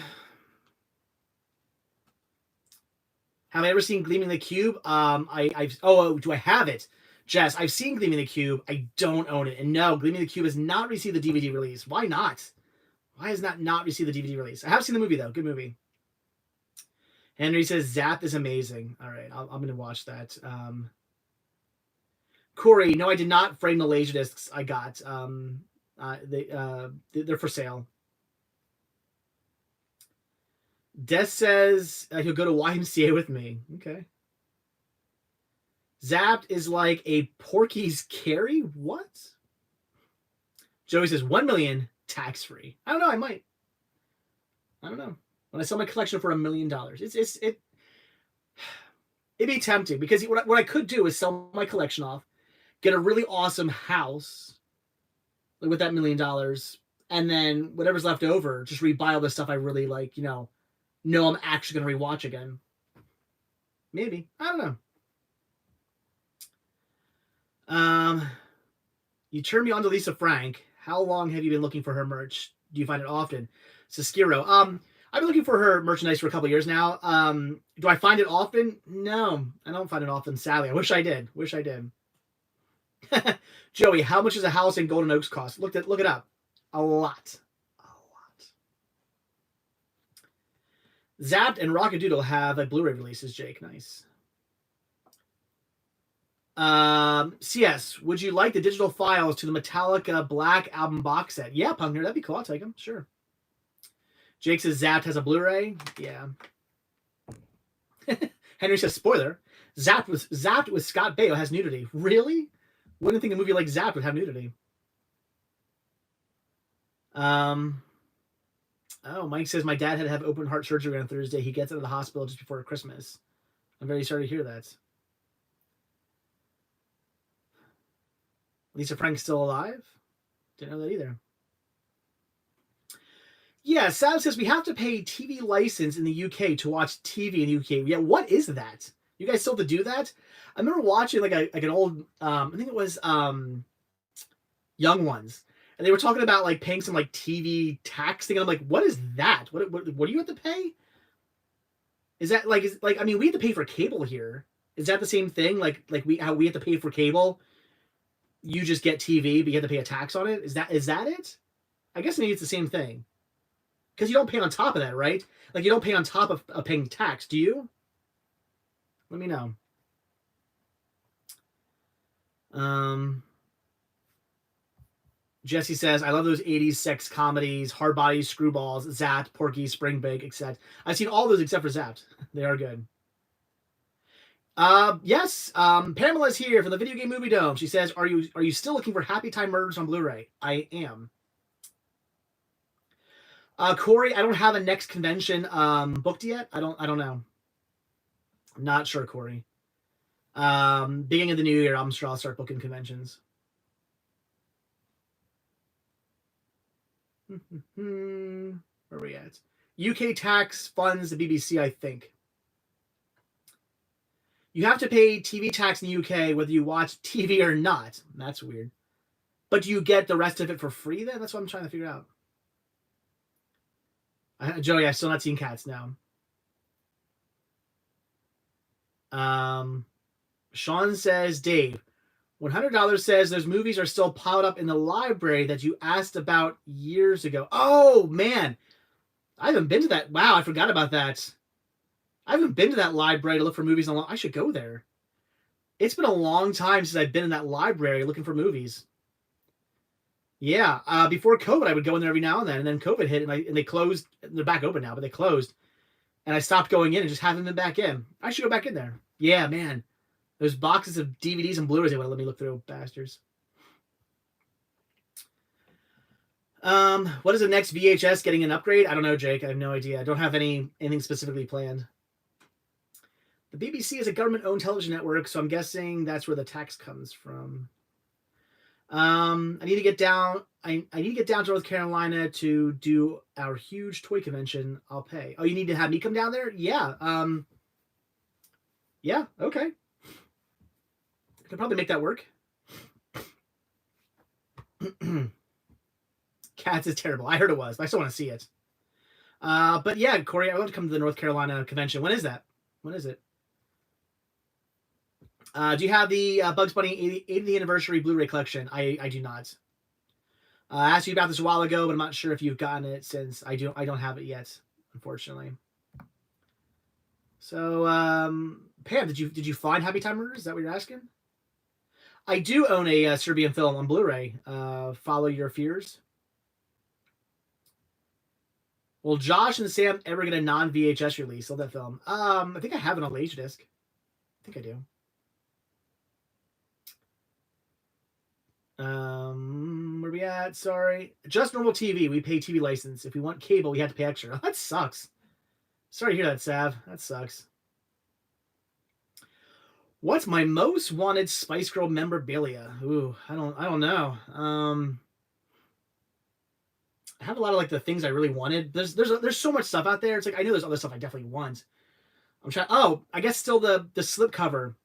I ever seen Gleaming the Cube? Do I have it? Jess, I've seen Gleaming the Cube. I don't own it. And no, Gleaming the Cube has not received the DVD release. Why not? Why has that not received the DVD release? I have seen the movie, though. Good movie. Henry says, Zap is amazing. All right, I'm going to watch that. Corey, no, I did not frame the Laserdiscs I got. They're for sale. Des says he'll go to YMCA with me. Okay. Zapped is like a Porky's Carry? What? Joey says 1 million tax-free. I don't know. I might. I don't know. When I sell my collection for $1 million, it'd be tempting because what I could do is sell my collection off, get a really awesome house with that $1 million, and then whatever's left over, just rebuy all the stuff I really like, know I'm actually going to rewatch again. Maybe. I don't know. You turned me on to Lisa Frank. How long have you been looking for her merch? Do you find it often? Saskiro. I've been looking for her merchandise for a couple years now. Do I find it often? No, I don't find it often, sadly. I wish I did. Joey, how much does a house in Golden Oaks cost? Look it up. A lot. Zapped and Rockadoodle have a Blu-ray releases, Jake. Nice. CS, would you like the digital files to the Metallica Black Album box set? Yeah, Punkner, that'd be cool. I'll take them. Sure. Jake says Zapped has a Blu-ray. Yeah. Henry says, spoiler, Zapped with Scott Baio has nudity. Really? Wouldn't think a movie like Zapped would have nudity. Oh, Mike says my dad had to have open heart surgery on Thursday. He gets out of the hospital just before Christmas. I'm very sorry to hear that. Lisa Frank's still alive? Didn't know that either. Yeah, Sav says we have to pay TV license in the UK to watch TV in the UK. Yeah, what is that? You guys still have to do that? I remember watching like an old I think it was Young Ones, and they were talking about like paying some like TV tax thing. And I'm like, what is that? What do you have to pay? Is that like I mean, we have to pay for cable here. Is that the same thing? Like how we have to pay for cable? You just get TV, but you have to pay a tax on it. Is that it? I guess maybe it's the same thing. Because you don't pay on top of that, right? Like you don't pay on top of paying tax, do you? Let me know. Jesse says, I love those 80s sex comedies, Hard Bodies, Screwballs, Zapped, Porky, Spring Break, etc. I've seen all those except for Zapped. They are good. Yes, Pamela's here for the Video Game Movie Dome. She says, are you still looking for Happytime Murders on Blu-ray? I am. Corey, I don't have a next convention booked yet. I don't know. I'm not sure, Corey. Beginning of the new year, I'm sure I'll start booking conventions. Where are we at? UK tax funds the BBC, I think. You have to pay TV tax in the UK whether you watch TV or not. That's weird. But do you get the rest of it for free then? That's what I'm trying to figure out. Joey, I've still not seen Cats now. Sean says, Dave, $100 says those movies are still piled up in the library that you asked about years ago. Oh, man. I haven't been to that. Wow, I forgot about that. I haven't been to that library to look for movies in a long. I should go there. It's been a long time since I've been in that library looking for movies. Yeah, before COVID, I would go in there every now and then COVID hit, and they closed. They're back open now, but they closed, and I stopped going in and just haven't been back in. I should go back in there. Yeah, man, those boxes of DVDs and Blu-rays they want to let me look through, bastards. What is the next VHS getting an upgrade? I don't know, Jake. I have no idea. I don't have anything specifically planned. The BBC is a government-owned television network, so I'm guessing that's where the tax comes from. I need to get down. I need to get down to North Carolina to do our huge toy convention. I'll pay. Oh, you need to have me come down there? Yeah. Yeah. Okay. I could probably make that work. Cats is terrible. I heard it was, but I still want to see it. But yeah, Corey, I want to come to the North Carolina convention. When is that? When is it? Do you have the Bugs Bunny 80th anniversary Blu-ray collection? I do not. I asked you about this a while ago, but I'm not sure if you've gotten it since I don't have it yet, unfortunately. So, Pam, did you find Happytime Murders? Is that what you're asking? I do own a Serbian film on Blu-ray. Follow Your Fears. Will Josh and Sam ever get a non-VHS release of that film? I think I have it on Laserdisc. I think I do. Where we at? Sorry. Just normal TV. We pay TV license. If we want cable, we have to pay extra. That sucks. Sorry to hear that, Sav. That sucks. What's my most wanted Spice Girl memorabilia? Ooh, I don't know. I have a lot of like the things I really wanted. There's so much stuff out there. It's like I know there's other stuff I definitely want. I'm trying. Oh, I guess still the slipcover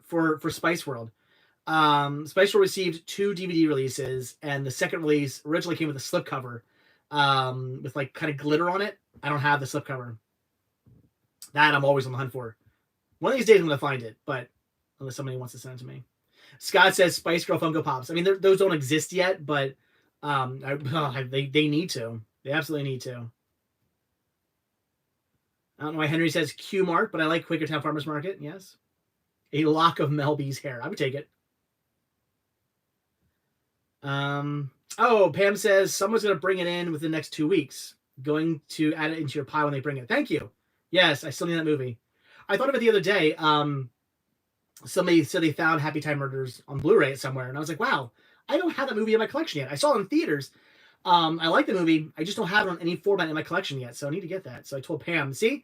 for Spice World. Spice World received 2 DVD releases, and the second release originally came with a slipcover, with like kind of glitter on it. I don't have the slipcover. That I'm always on the hunt for. One of these days I'm gonna find it, but unless somebody wants to send it to me. Scott says Spice Girl Funko Pops. I mean, those don't exist yet, but they need to. They absolutely need to. I don't know why Henry says Q Mart, but I like Quakertown Farmers Market. Yes. A lock of Mel B's hair. I would take it. Oh, Pam says someone's going to bring it in within the next 2 weeks. Going to add it into your pile when they bring it. Thank you. Yes, I still need that movie. I thought of it the other day. Somebody said they found Happytime Murders on Blu-ray somewhere, and I was like, wow, I don't have that movie in my collection yet. I saw it in theaters. I like the movie. I just don't have it on any format in my collection yet, so I need to get that. So I told Pam, see?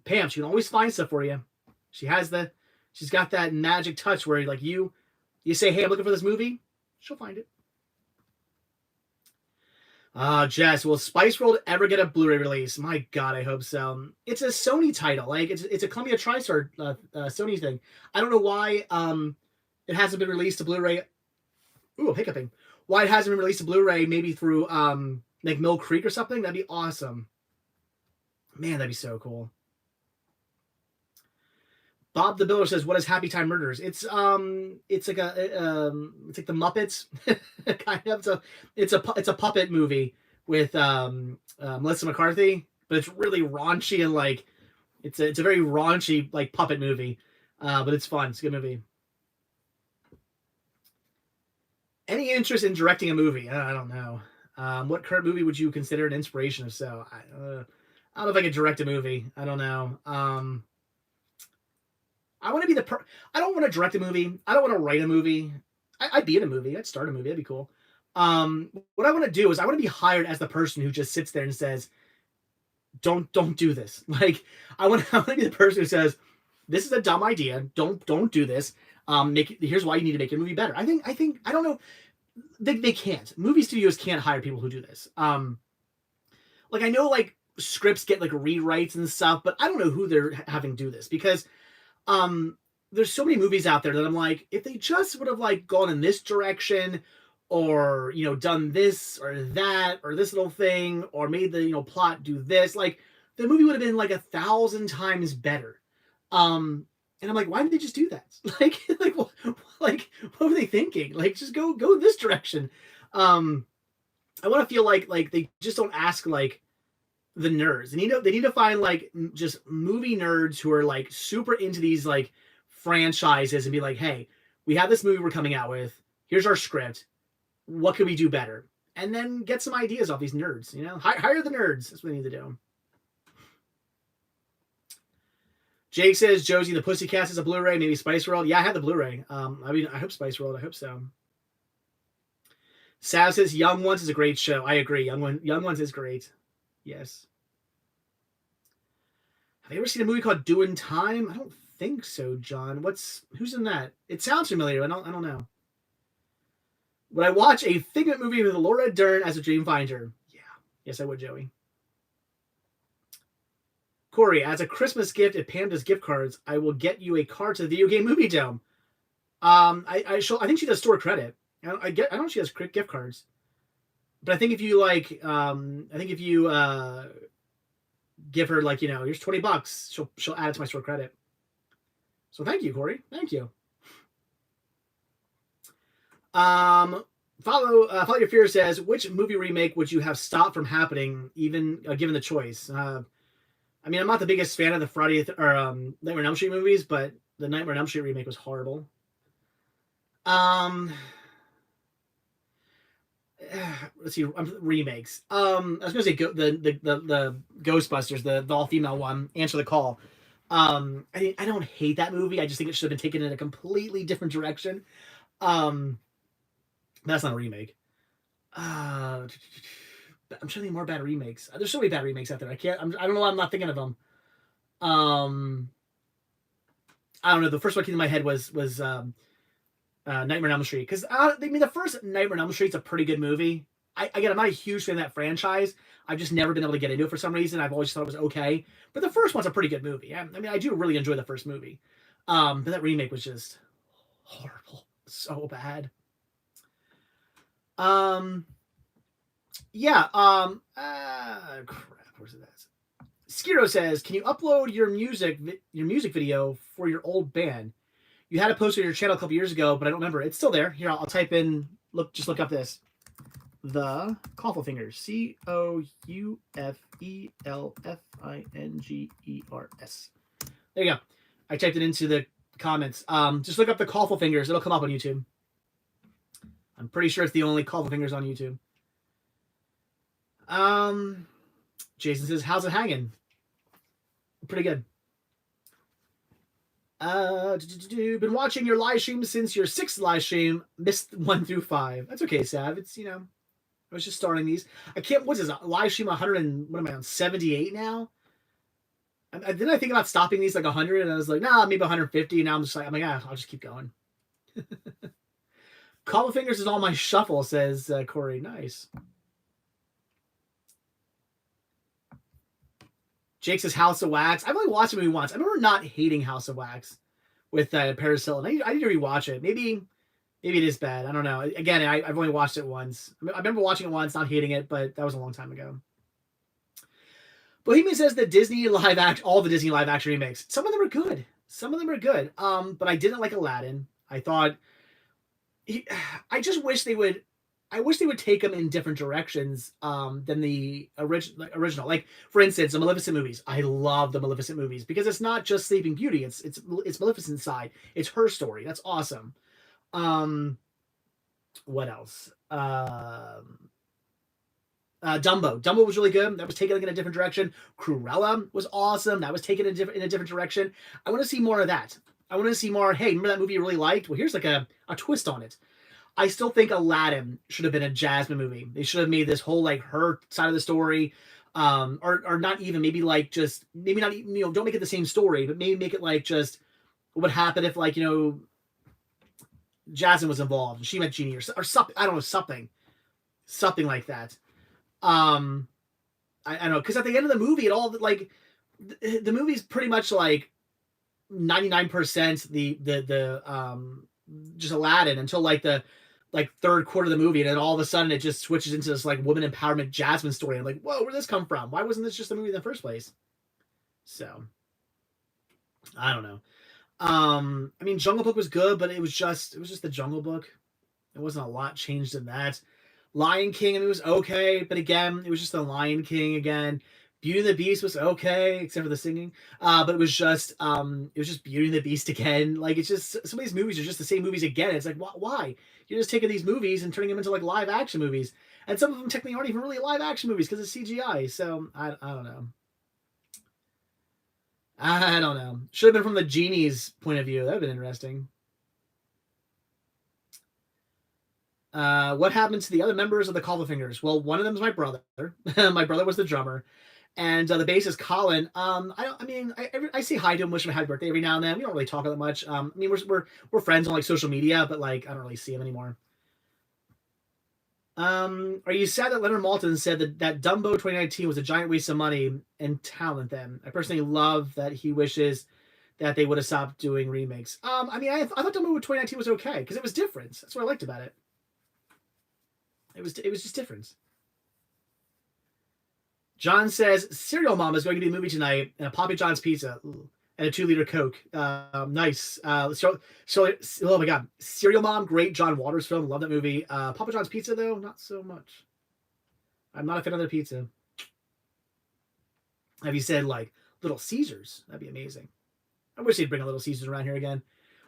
Pam, she can always find stuff for you. She's got that magic touch where like you say, hey, I'm looking for this movie. She'll find it. Jess, will Spice World ever get a Blu-ray release? My God, I hope so. It's a Sony title. Like, it's a Columbia TriStar Sony thing. I don't know why it hasn't been released to Blu-ray. Ooh, hiccuping. Why it hasn't been released to Blu-ray, maybe through like Mill Creek or something. That'd be awesome. Man, that'd be so cool. Bob the Builder says, "What is Happytime Murders?" It's like it's like the Muppets, kind of. It's a puppet movie with Melissa McCarthy, but it's really raunchy and like it's a very raunchy like puppet movie, but it's fun. It's a good movie. Any interest in directing a movie? I don't know. What current movie would you consider an inspiration? If so, I don't know if I could direct a movie. I don't know. I want to be I don't want to direct a movie. I don't want to write a movie. I'd be in a movie. I'd start a movie. That'd be cool. What I want to do is I want to be hired as the person who just sits there and says, "Don't do this." Like I want to be the person who says, "This is a dumb idea. Don't do this. Here's why you need to make your movie better." I think I don't know. They can't. Movie studios can't hire people who do this. Like I know like scripts get like rewrites and stuff, but I don't know who they're having do this because there's so many movies out there that I'm like, if they just would have like gone in this direction or, you know, done this or that or this little thing or made the, you know, plot do this, like the movie would have been like 1,000 times better. And I'm like, why did they just do that? Like what were they thinking? Like, just go this direction. I want to feel like they just don't ask like the nerds. They need to find like just movie nerds who are like super into these like franchises and be like, hey, we have this movie we're coming out with. Here's our script. What can we do better? And then get some ideas off these nerds. You know, hire the nerds. That's what they need to do. Jake says Josie the Pussycats is a Blu-ray. Maybe Spice World. Yeah, I have the Blu-ray. I mean, I hope Spice World. I hope so. Sav says Young Ones is a great show. I agree. Young Ones is great. Yes. Have you ever seen a movie called Doing Time? I don't think so, John. Who's in that? It sounds familiar. I don't know. Would I watch a Figment movie with Laura Dern as a dream finder? Yeah. Yes, I would, Joey. Corey, as a Christmas gift at Panda's gift cards, I will get you a card to the Video Game Movie Dome. I think she does store credit. I don't know if she has gift cards. But I think if you give her like, you know, here's $20, she'll add it to my store credit. So thank you, Corey. Thank you. Follow Your Fear says, which movie remake would you have stopped from happening, even given the choice? I mean, I'm not the biggest fan of the Nightmare on Elm Street movies, but the Nightmare on Elm Street remake was horrible. Let's see, remakes. I was gonna say the Ghostbusters, the all-female one, Answer the Call. I don't hate that movie. I just think it should have been taken in a completely different direction. That's not a remake. I'm trying to think more bad remakes. There's so many bad remakes out there. I don't know why I'm not thinking of them. I don't know. The first one that came to my head was Nightmare on Elm Street, because I mean the first Nightmare on Elm Street's a pretty good movie. I'm not a huge fan of that franchise. I've just never been able to get into it for some reason. I've always thought it was okay, but the first one's a pretty good movie. I mean, I do really enjoy the first movie, but that remake was just horrible, so bad. Yeah. Crap. Where's it at? Skiro says, "Can you upload your music video for your old band? You had it posted on your channel a couple years ago, but I don't remember. It's still there. Here, I'll type in. Just look up this. The Coffle Fingers. COUFELFINGERS. There you go. I typed it into the comments. Just look up the Coffle Fingers. It'll come up on YouTube. I'm pretty sure it's the only Coffle Fingers on YouTube. Jason says, how's it hanging? Pretty good. Been watching your live stream since your 6th live stream. Missed 1 through 5. That's okay, Sav. It's, you know, I was just starting these. I can't, what's this, live stream 100 and, what am I on, 78 now? Didn't I think about stopping these like 100? And I was like, nah, maybe 150. Now I'm like, I'll just keep going. Couple Fingers is on my shuffle, says Corey. Nice. Jake says House of Wax. I've only watched the movie once. I remember not hating House of Wax with Paris Hilton. I need to rewatch it. Maybe it is bad. I don't know. Again, I've only watched it once. I remember watching it once, not hating it, but that was a long time ago. Bohemian says that all the Disney live action remakes, some of them are good. Some of them are good. But I didn't like Aladdin. I thought, I just wish they would. I wish they would take them in different directions than the original. Like, for instance, the Maleficent movies. I love the Maleficent movies because it's not just Sleeping Beauty. It's Maleficent's side. It's her story. That's awesome. What else? Dumbo. Dumbo was really good. That was taken in a different direction. Cruella was awesome. That was taken in a different direction. I want to see more of that. I want to see more. Hey, remember that movie you really liked? Well, here's like a twist on it. I still think Aladdin should have been a Jasmine movie. They should have made this whole like her side of the story, or not even maybe like just maybe not don't make it the same story, but maybe make it like just what would happen if like Jasmine was involved and she met Genie or something. I don't know, something like that. I don't know, because at the end of the movie, it all like the movie's pretty much like 99% the just Aladdin until like the third quarter of the movie, and then all of a sudden it just switches into this like woman empowerment Jasmine story. I'm like, whoa, where'd this come from? Why wasn't this just a movie in the first place? So I don't know. I mean, Jungle Book was good, but it was just the Jungle Book. There wasn't a lot changed in that. Lion King, I mean, it was okay, but again, it was just the Lion King again. Beauty and the Beast was okay, except for the singing. But it was just Beauty and the Beast again. Like, it's just some of these movies are just the same movies again. It's like, why? You're just taking these movies and turning them into like live action movies, and some of them technically aren't even really live action movies because it's CGI. So I don't know. I don't know. Should have been from the Genie's point of view. That would have been interesting. What happened to the other members of the Call the Fingers? Well, one of them is my brother. My brother was the drummer. And the bassist Colin. I say hi to him, wish him a happy birthday every now and then. We don't really talk that much. I mean, we're friends on like social media, but like I don't really see him anymore. Are you sad that Leonard Maltin said that Dumbo 2019 was a giant waste of money and talent? Then I personally love that he wishes that they would have stopped doing remakes. I mean, I thought Dumbo 2019 was okay because it was different. That's what I liked about it. It was just different. John says Cereal Mom is going to be a movie tonight, and a Papa John's pizza, and a 2-liter Coke. Nice. So oh my God, Cereal Mom, great John Waters film. Love that movie. Papa John's pizza though, not so much. I'm not a fan of their pizza. Have you said like Little Caesars? That'd be amazing. I wish they'd bring a Little Caesars around here again.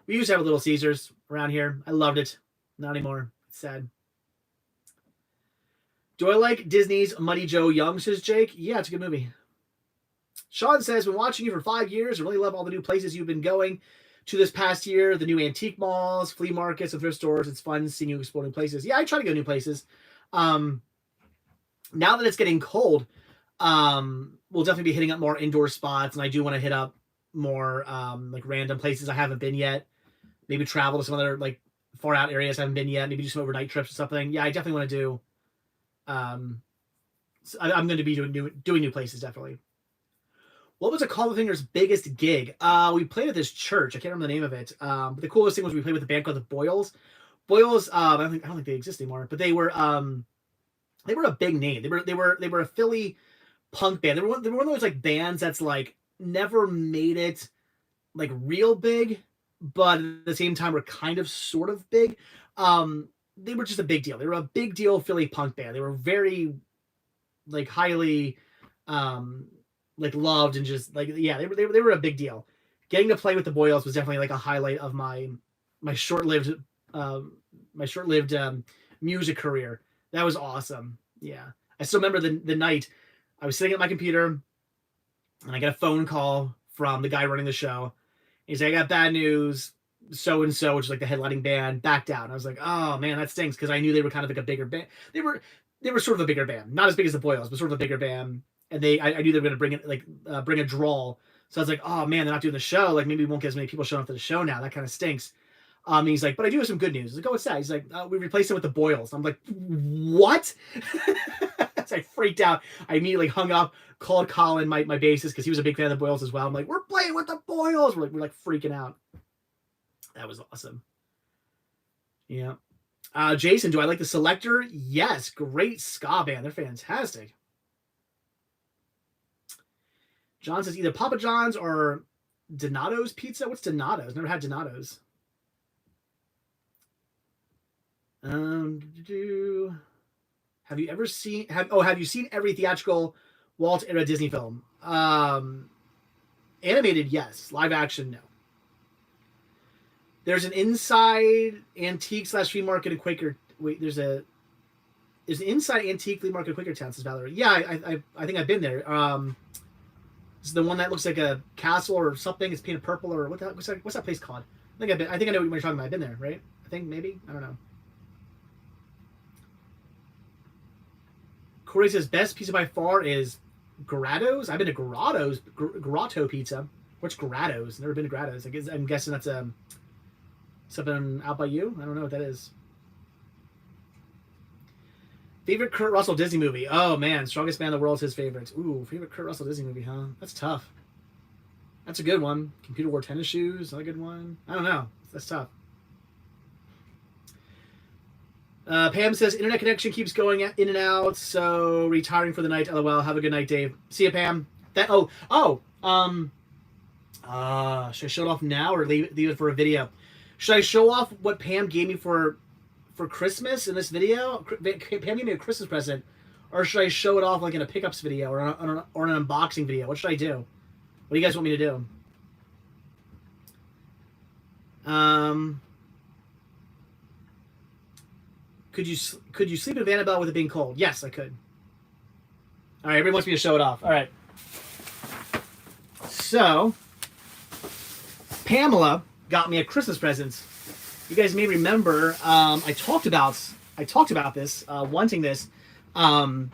We used to have a Little Caesars around here. I loved it. Not anymore. It's sad. Do I like Disney's Muddy Joe Young, says Jake? Yeah, it's a good movie. Sean says, been watching you for 5 years. I really love all the new places you've been going to this past year. The new antique malls, flea markets, and thrift stores. It's fun seeing you explore new places. Yeah, I try to go new places. Now that it's getting cold, we'll definitely be hitting up more indoor spots. And I do want to hit up more like random places I haven't been yet. Maybe travel to some other like far out areas I haven't been yet. Maybe do some overnight trips or something. Yeah, I definitely want to do. So I'm going to be doing new places, definitely. What was a Call the Fingers' biggest gig? We played at this church. I can't remember the name of it. But the coolest thing was we played with the band called the Boyles. Boyles, I don't think they exist anymore, but they were a big name. They were a Philly punk band. They were one of those like bands that's like never made it like real big, but at the same time were kind of sort of big. They were just a big deal. They were a big deal Philly punk band. They were very like highly like loved and just like yeah, they were a big deal. Getting to play with the Boyles was definitely like a highlight of my short-lived music career. That was awesome. Yeah. I still remember the night I was sitting at my computer and I got a phone call from the guy running the show. He's like, I got bad news. So and so, which is like the headlining band, backed out. And I was like, oh man, that stinks because I knew they were kind of like a bigger band. They were sort of a bigger band, not as big as the Boyles, but sort of a bigger band. And I knew they were going to bring a draw. So I was like, oh man, they're not doing the show. Like maybe we won't get as many people showing up to the show now. That kind of stinks. He's like, but I do have some good news. I was like, oh, what's that? He's like, we replaced it with the boils. I'm like, what? So I freaked out. I immediately hung up, called Colin, my bassist, because he was a big fan of the boils as well. I'm like, we're playing with the boils. We're like freaking out. That was awesome. Yeah. Jason, do I like the Selector? Yes, great ska band. They're fantastic. John says either Papa John's or Donato's Pizza. What's Donato's? Never had Donato's. Have you ever seen? Have you seen every theatrical Walt era Disney film? Animated, yes. Live action, no. There's an inside antique / flea market and Quaker. Wait, there's an inside antique flea market Quaker Town, says Valerie. Yeah, I think I've been there. This is the one that looks like a castle or something. It's painted purple or what's that place called? I think I know what you're talking about. I've been there, right? I think maybe. I don't know. Corey says best pizza by far is Grotto's. I've been to Grotto's. Grotto Pizza. What's Grotto's? Never been to Grotto's. I'm guessing that's something out by you. I don't know what that is. Favorite Kurt Russell Disney movie? Oh man, Strongest Man in the World is his favorite. Ooh, favorite Kurt Russell Disney movie, huh? That's tough. That's a good one. Computer Wore Tennis Shoes, another good one. I don't know. That's tough. Pam says internet connection keeps going in and out, so retiring for the night. LOL. Have a good night, Dave. See you, Pam. Should I show it off now or leave it for a video? Should I show off what Pam gave me for Christmas in this video? Pam gave me a Christmas present, or should I show it off like in a pickups video or an unboxing video? What should I do? What do you guys want me to do? Could you sleep in Vanabelle with it being cold? Yes, I could. All right, everyone wants me to show it off. All right. So, Pamela got me a Christmas present. You guys may remember I talked about this, wanting this. I'm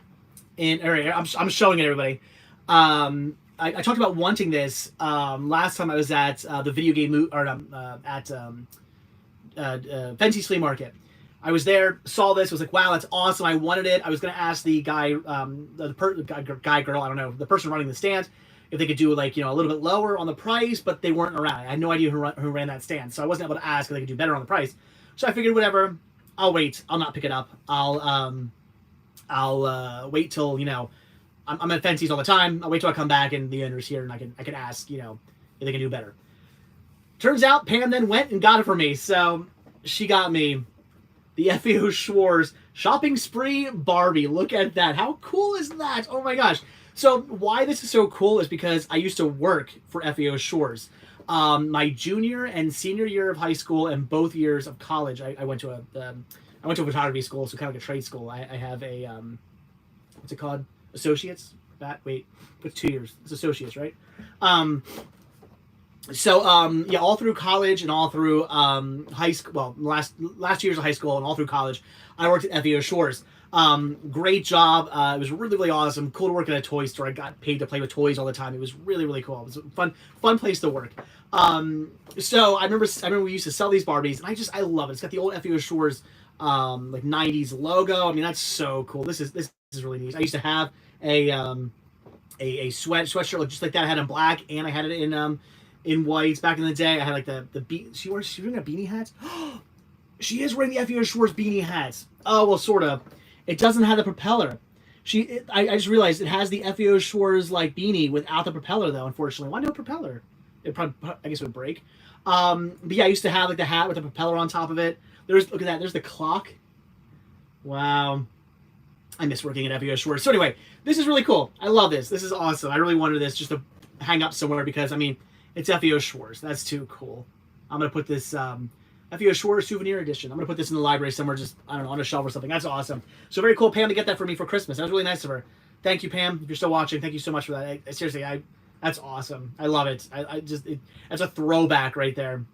showing it, everybody. I talked about wanting this last time I was at the video game at Fancy's Flea Market. I was there, saw this, was like, wow, that's awesome. I wanted it. I was going to ask the guy, guy, girl, I don't know, the person running the stand, if they could do like, a little bit lower on the price, but they weren't around. I had no idea who ran that stand, so I wasn't able to ask if they could do better on the price. So I figured, whatever, I'll wait. I'll not pick it up. I'll wait till, I'm at Fancy's all the time. I'll wait till I come back and the owner's here and I can ask, if they can do better. Turns out Pam then went and got it for me. So she got me the FAO Schwarz Shopping Spree Barbie. Look at that. How cool is that? Oh my gosh. So why this is so cool is because I used to work for FAO Schwarz. My junior and senior year of high school and both years of college, I went to a photography school, so kind of like a trade school. I have a what's it called? Associates. What's 2 years? It's associates, right? All through college and all through high school. Well, last years of high school and all through college, I worked at FAO Schwarz. Great job. It was really, really awesome. Cool to work at a toy store. I got paid to play with toys all the time. It was really, really cool. It was a fun place to work. So I remember we used to sell these Barbies, and I love it. It's got the old FAO Schwarz like 90s logo. I mean, that's so cool. This is really neat. I used to have a sweatshirt just like that. I had it in black, and I had it in whites back in the day. I had like the she wearing a beanie hat. She is wearing the FAO Schwarz beanie hats. Oh well, sort of. It doesn't have the propeller. I just realized it has the FAO Schwarz like beanie without the propeller though. Unfortunately, why no propeller? It probably, I guess it would break. But yeah, I used to have like the hat with the propeller on top of it. Look at that. There's the clock. Wow. I miss working at FAO Schwarz. So anyway, this is really cool. I love this. This is awesome. I really wanted this just to hang up somewhere because, I mean, it's FAO Schwarz. That's too cool. I'm going to put this FAO Schwarz Souvenir Edition. I'm going to put this in the library somewhere, just, I don't know, on a shelf or something. That's awesome. So very cool, Pam, to get that for me for Christmas. That was really nice of her. Thank you, Pam. If you're still watching, thank you so much for that. Seriously, that's awesome. I love it. That's a throwback right there.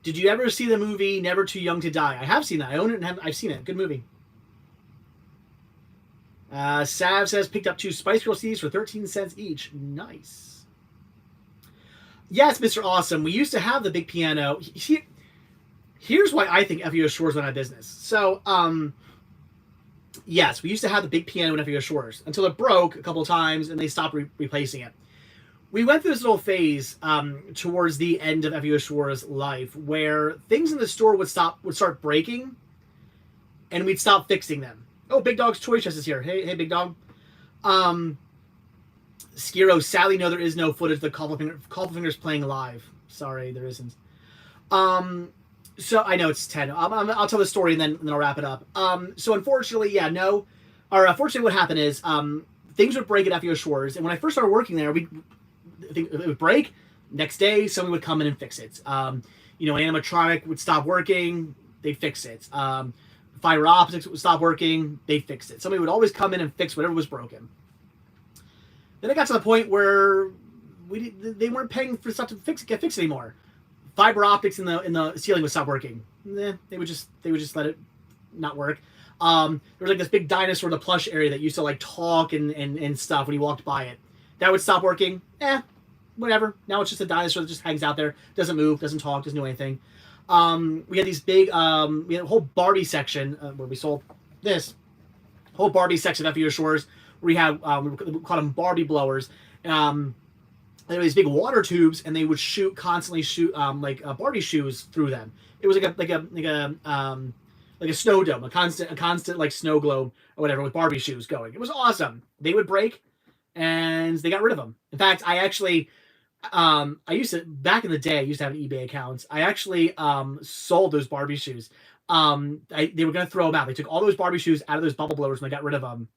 Did you ever see the movie Never Too Young to Die? I have seen that. I own it and I've seen it. Good movie. Sav says, picked up 2 Spice Girl CDs for 13 cents each. Nice. Yes, Mr. Awesome. We used to have the big piano. Here's why I think FEO Shores went out of business. So, yes, we used to have the big piano in FEO Shores until it broke a couple of times and they stopped replacing it. We went through this little phase towards the end of FEO Shores' life where things in the store would start breaking, and we'd stop fixing them. Oh, Big Dog's Toy Chest is here. Hey, Big Dog. Skiro, sadly, no, there is no footage of the Call Fingers playing live. Sorry, there isn't. So I know it's 10. I'll tell the story and then I'll wrap it up. So unfortunately, yeah, no. Or unfortunately, what happened is things would break at FEO Shores, and when I first started working there, it would break. Next day, someone would come in and fix it. An animatronic would stop working, they'd fix it. Fiber optics would stop working, they'd fix it. Somebody would always come in and fix whatever was broken. Then it got to the point where they weren't paying for stuff to get fixed anymore. Fiber optics in the ceiling would stop working. They would just let it not work. There was like this big dinosaur in the plush area that used to like talk and stuff when you walked by it. That would stop working. Whatever. Now it's just a dinosaur that just hangs out there, doesn't move, doesn't talk, doesn't do anything. We had these big, we had a whole Barbie section where we sold this whole Barbie section of FEO Shores. We had we called them Barbie blowers. There were these big water tubes, and they would constantly shoot Barbie shoes through them. It was like a snow dome, a constant like snow globe or whatever with Barbie shoes going. It was awesome. They would break, and they got rid of them. In fact, I actually, back in the day, I used to have an eBay account. I actually sold those Barbie shoes. They were going to throw them out. They took all those Barbie shoes out of those bubble blowers and they got rid of them.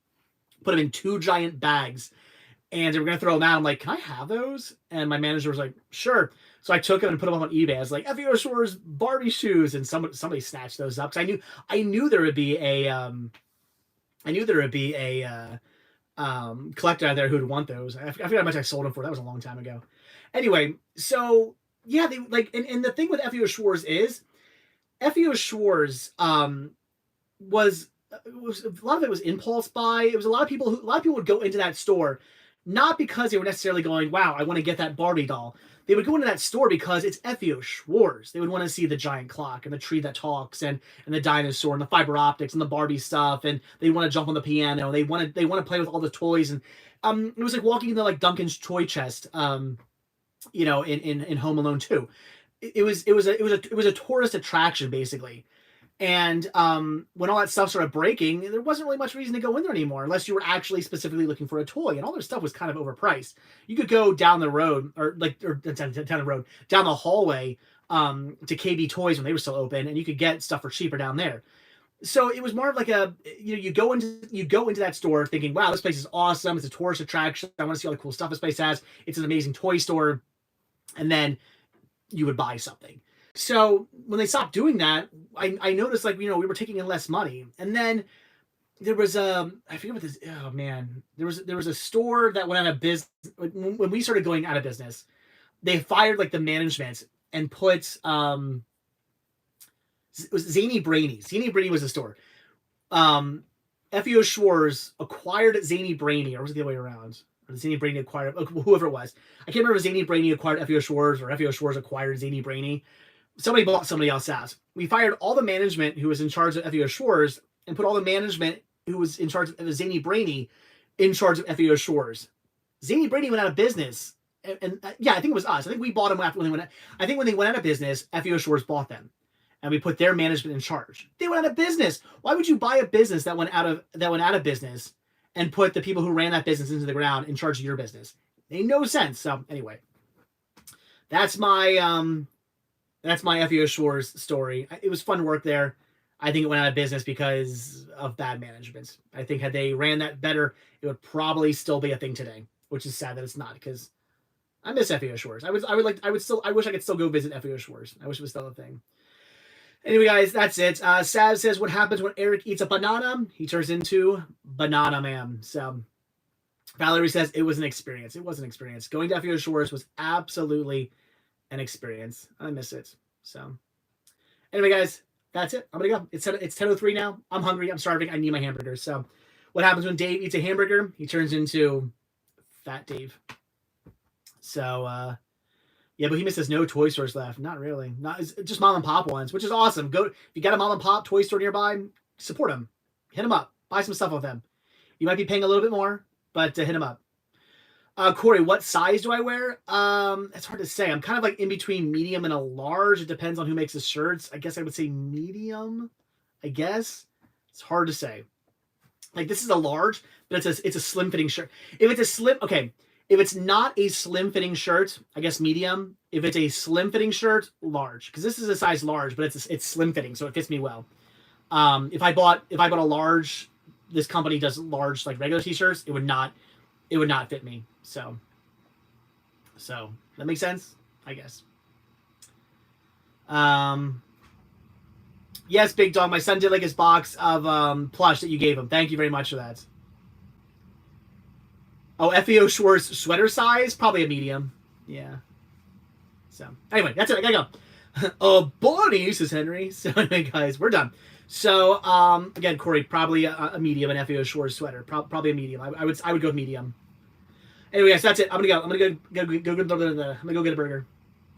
Put them in 2 giant bags, and they were going to throw them out. I'm like, can I have those? And my manager was like, sure. So I took them and put them up on eBay. I was like, FEO Shores Barbie shoes, and somebody snatched those up because I knew there would be a collector out there who would want those. I forgot how much I sold them for. That was a long time ago. Anyway, so yeah, they like, and the thing with FEO Shores is FEO Shores was a lot of it was impulse buy. It was a lot of people would go into that store not because they were necessarily going, wow, I want to get that Barbie doll. They would go into that store because it's FEO Shores. They would want to see the giant clock and the tree that talks and the dinosaur and the fiber optics and the Barbie stuff, and they want to jump on the piano. They want to play with all the toys, and it was like walking into like Duncan's toy chest, in Home Alone 2. It was a tourist attraction basically. And when all that stuff started breaking, there wasn't really much reason to go in there anymore unless you were actually specifically looking for a toy. And all their stuff was kind of overpriced. You could go down the road down the hallway to KB Toys when they were still open, and you could get stuff for cheaper down there. So it was more of like you go into that store thinking, wow, this place is awesome. It's a tourist attraction. I want to see all the cool stuff this place has. It's an amazing toy store. And then you would buy something. So when they stopped doing that, I noticed we were taking in less money. And then there was I forget what this. Oh man, there was a store that went out of business when we started going out of business. They fired the management and put it was Zany Brainy. Zany Brainy was a store. FEO Shores acquired Zany Brainy, or was it the other way around? Or Zany Brainy acquired whoever it was. I can't remember if Zany Brainy acquired FEO Shores or FEO Shores acquired Zany Brainy. Somebody bought somebody else out. We fired all the management who was in charge of FEO Shores and put all the management who was in charge of Zany Brainy in charge of FEO Shores. Zany Brainy went out of business. And yeah, I think it was us. I think we bought them after when they went out. I think when they went out of business, FEO Shores bought them. And we put their management in charge. They went out of business. Why would you buy a business that went out of business and put the people who ran that business into the ground in charge of your business? It made no sense. So anyway, that's my FEO Shores story. It was fun work there. I think it went out of business because of bad management. I think had they ran that better, it would probably still be a thing today, which is sad that it's not, because I miss FEO Shores. I wish I could still go visit FEO Shores. I wish it was still a thing. Anyway, guys, that's it. Sav says, what happens when Eric eats a banana? He turns into Banana Man. So Valerie says, it was an experience. It was an experience. Going to FEO Shores was absolutely an experience. I miss it. So anyway, guys, that's it. I'm going to go. It's 10:03 now. I'm hungry. I'm starving. I need my hamburgers. So what happens when Dave eats a hamburger? He turns into Fat Dave. So, yeah, but he misses no toy stores left. Not really. Not just mom and pop ones, which is awesome. Go if you got a mom and pop toy store nearby, support them. Hit them up. Buy some stuff with them. You might be paying a little bit more, but hit them up. Corey, what size do I wear? It's hard to say. I'm kind of like in between medium and a large. It depends on who makes the shirts. I guess I would say medium. I guess it's hard to say. Like this is a large, but it's a slim fitting shirt. If it's a slim, okay. If it's not a slim fitting shirt, I guess medium. If it's a slim fitting shirt, large. Because this is a size large, but it's slim fitting, so it fits me well. If I bought a large, this company does large like regular t-shirts, it would not fit me. So that makes sense, I guess. Yes, Big Dog. My son did like his box of plush that you gave him. Thank you very much for that. Oh, FEO Schwartz sweater size? Probably a medium. Yeah. So, anyway, that's it. I gotta go. Bonnie, says Henry. So, anyway, guys, we're done. So, again, Corey, probably a medium, an FEO Schwartz sweater. Probably a medium. I would go with medium. Anyway, guys, that's it. I'm gonna go get a burger.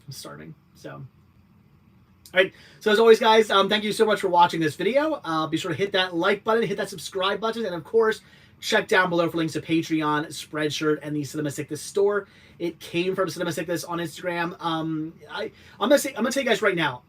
I'm starving. So, all right. So, as always, guys, thank you so much for watching this video. Be sure to hit that like button, hit that subscribe button, and of course, check down below for links to Patreon, Spreadshirt, and the Cinema Sickness store. It came from Cinema Sickness on Instagram. I'm gonna tell you guys right now.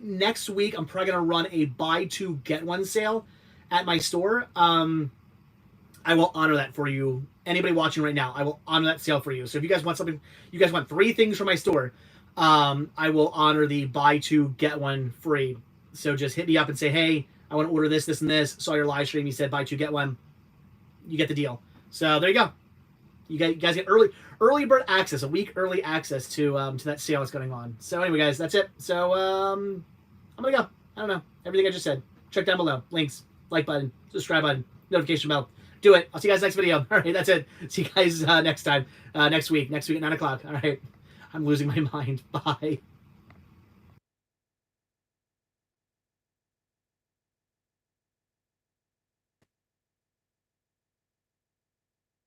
Next week I'm probably gonna run a buy two get one sale at my store. I will honor that for you. Anybody watching right now, I will honor that sale for you. So if you guys want something, you guys want 3 things from my store, I will honor the buy two get one free. So just hit me up and say, hey, I want to order this, this, and this. Saw your live stream. You said buy two get one. You get the deal. So there you go. You guys get early bird access, a week early access to that sale that's going on. So anyway, guys, that's it. So I'm gonna go. I don't know everything I just said. Check down below. Links, like button, subscribe button, notification bell. Do it. I'll see you guys next video. All right, that's it. See you guys next time. Next week at 9 o'clock. All right. I'm losing my mind. Bye.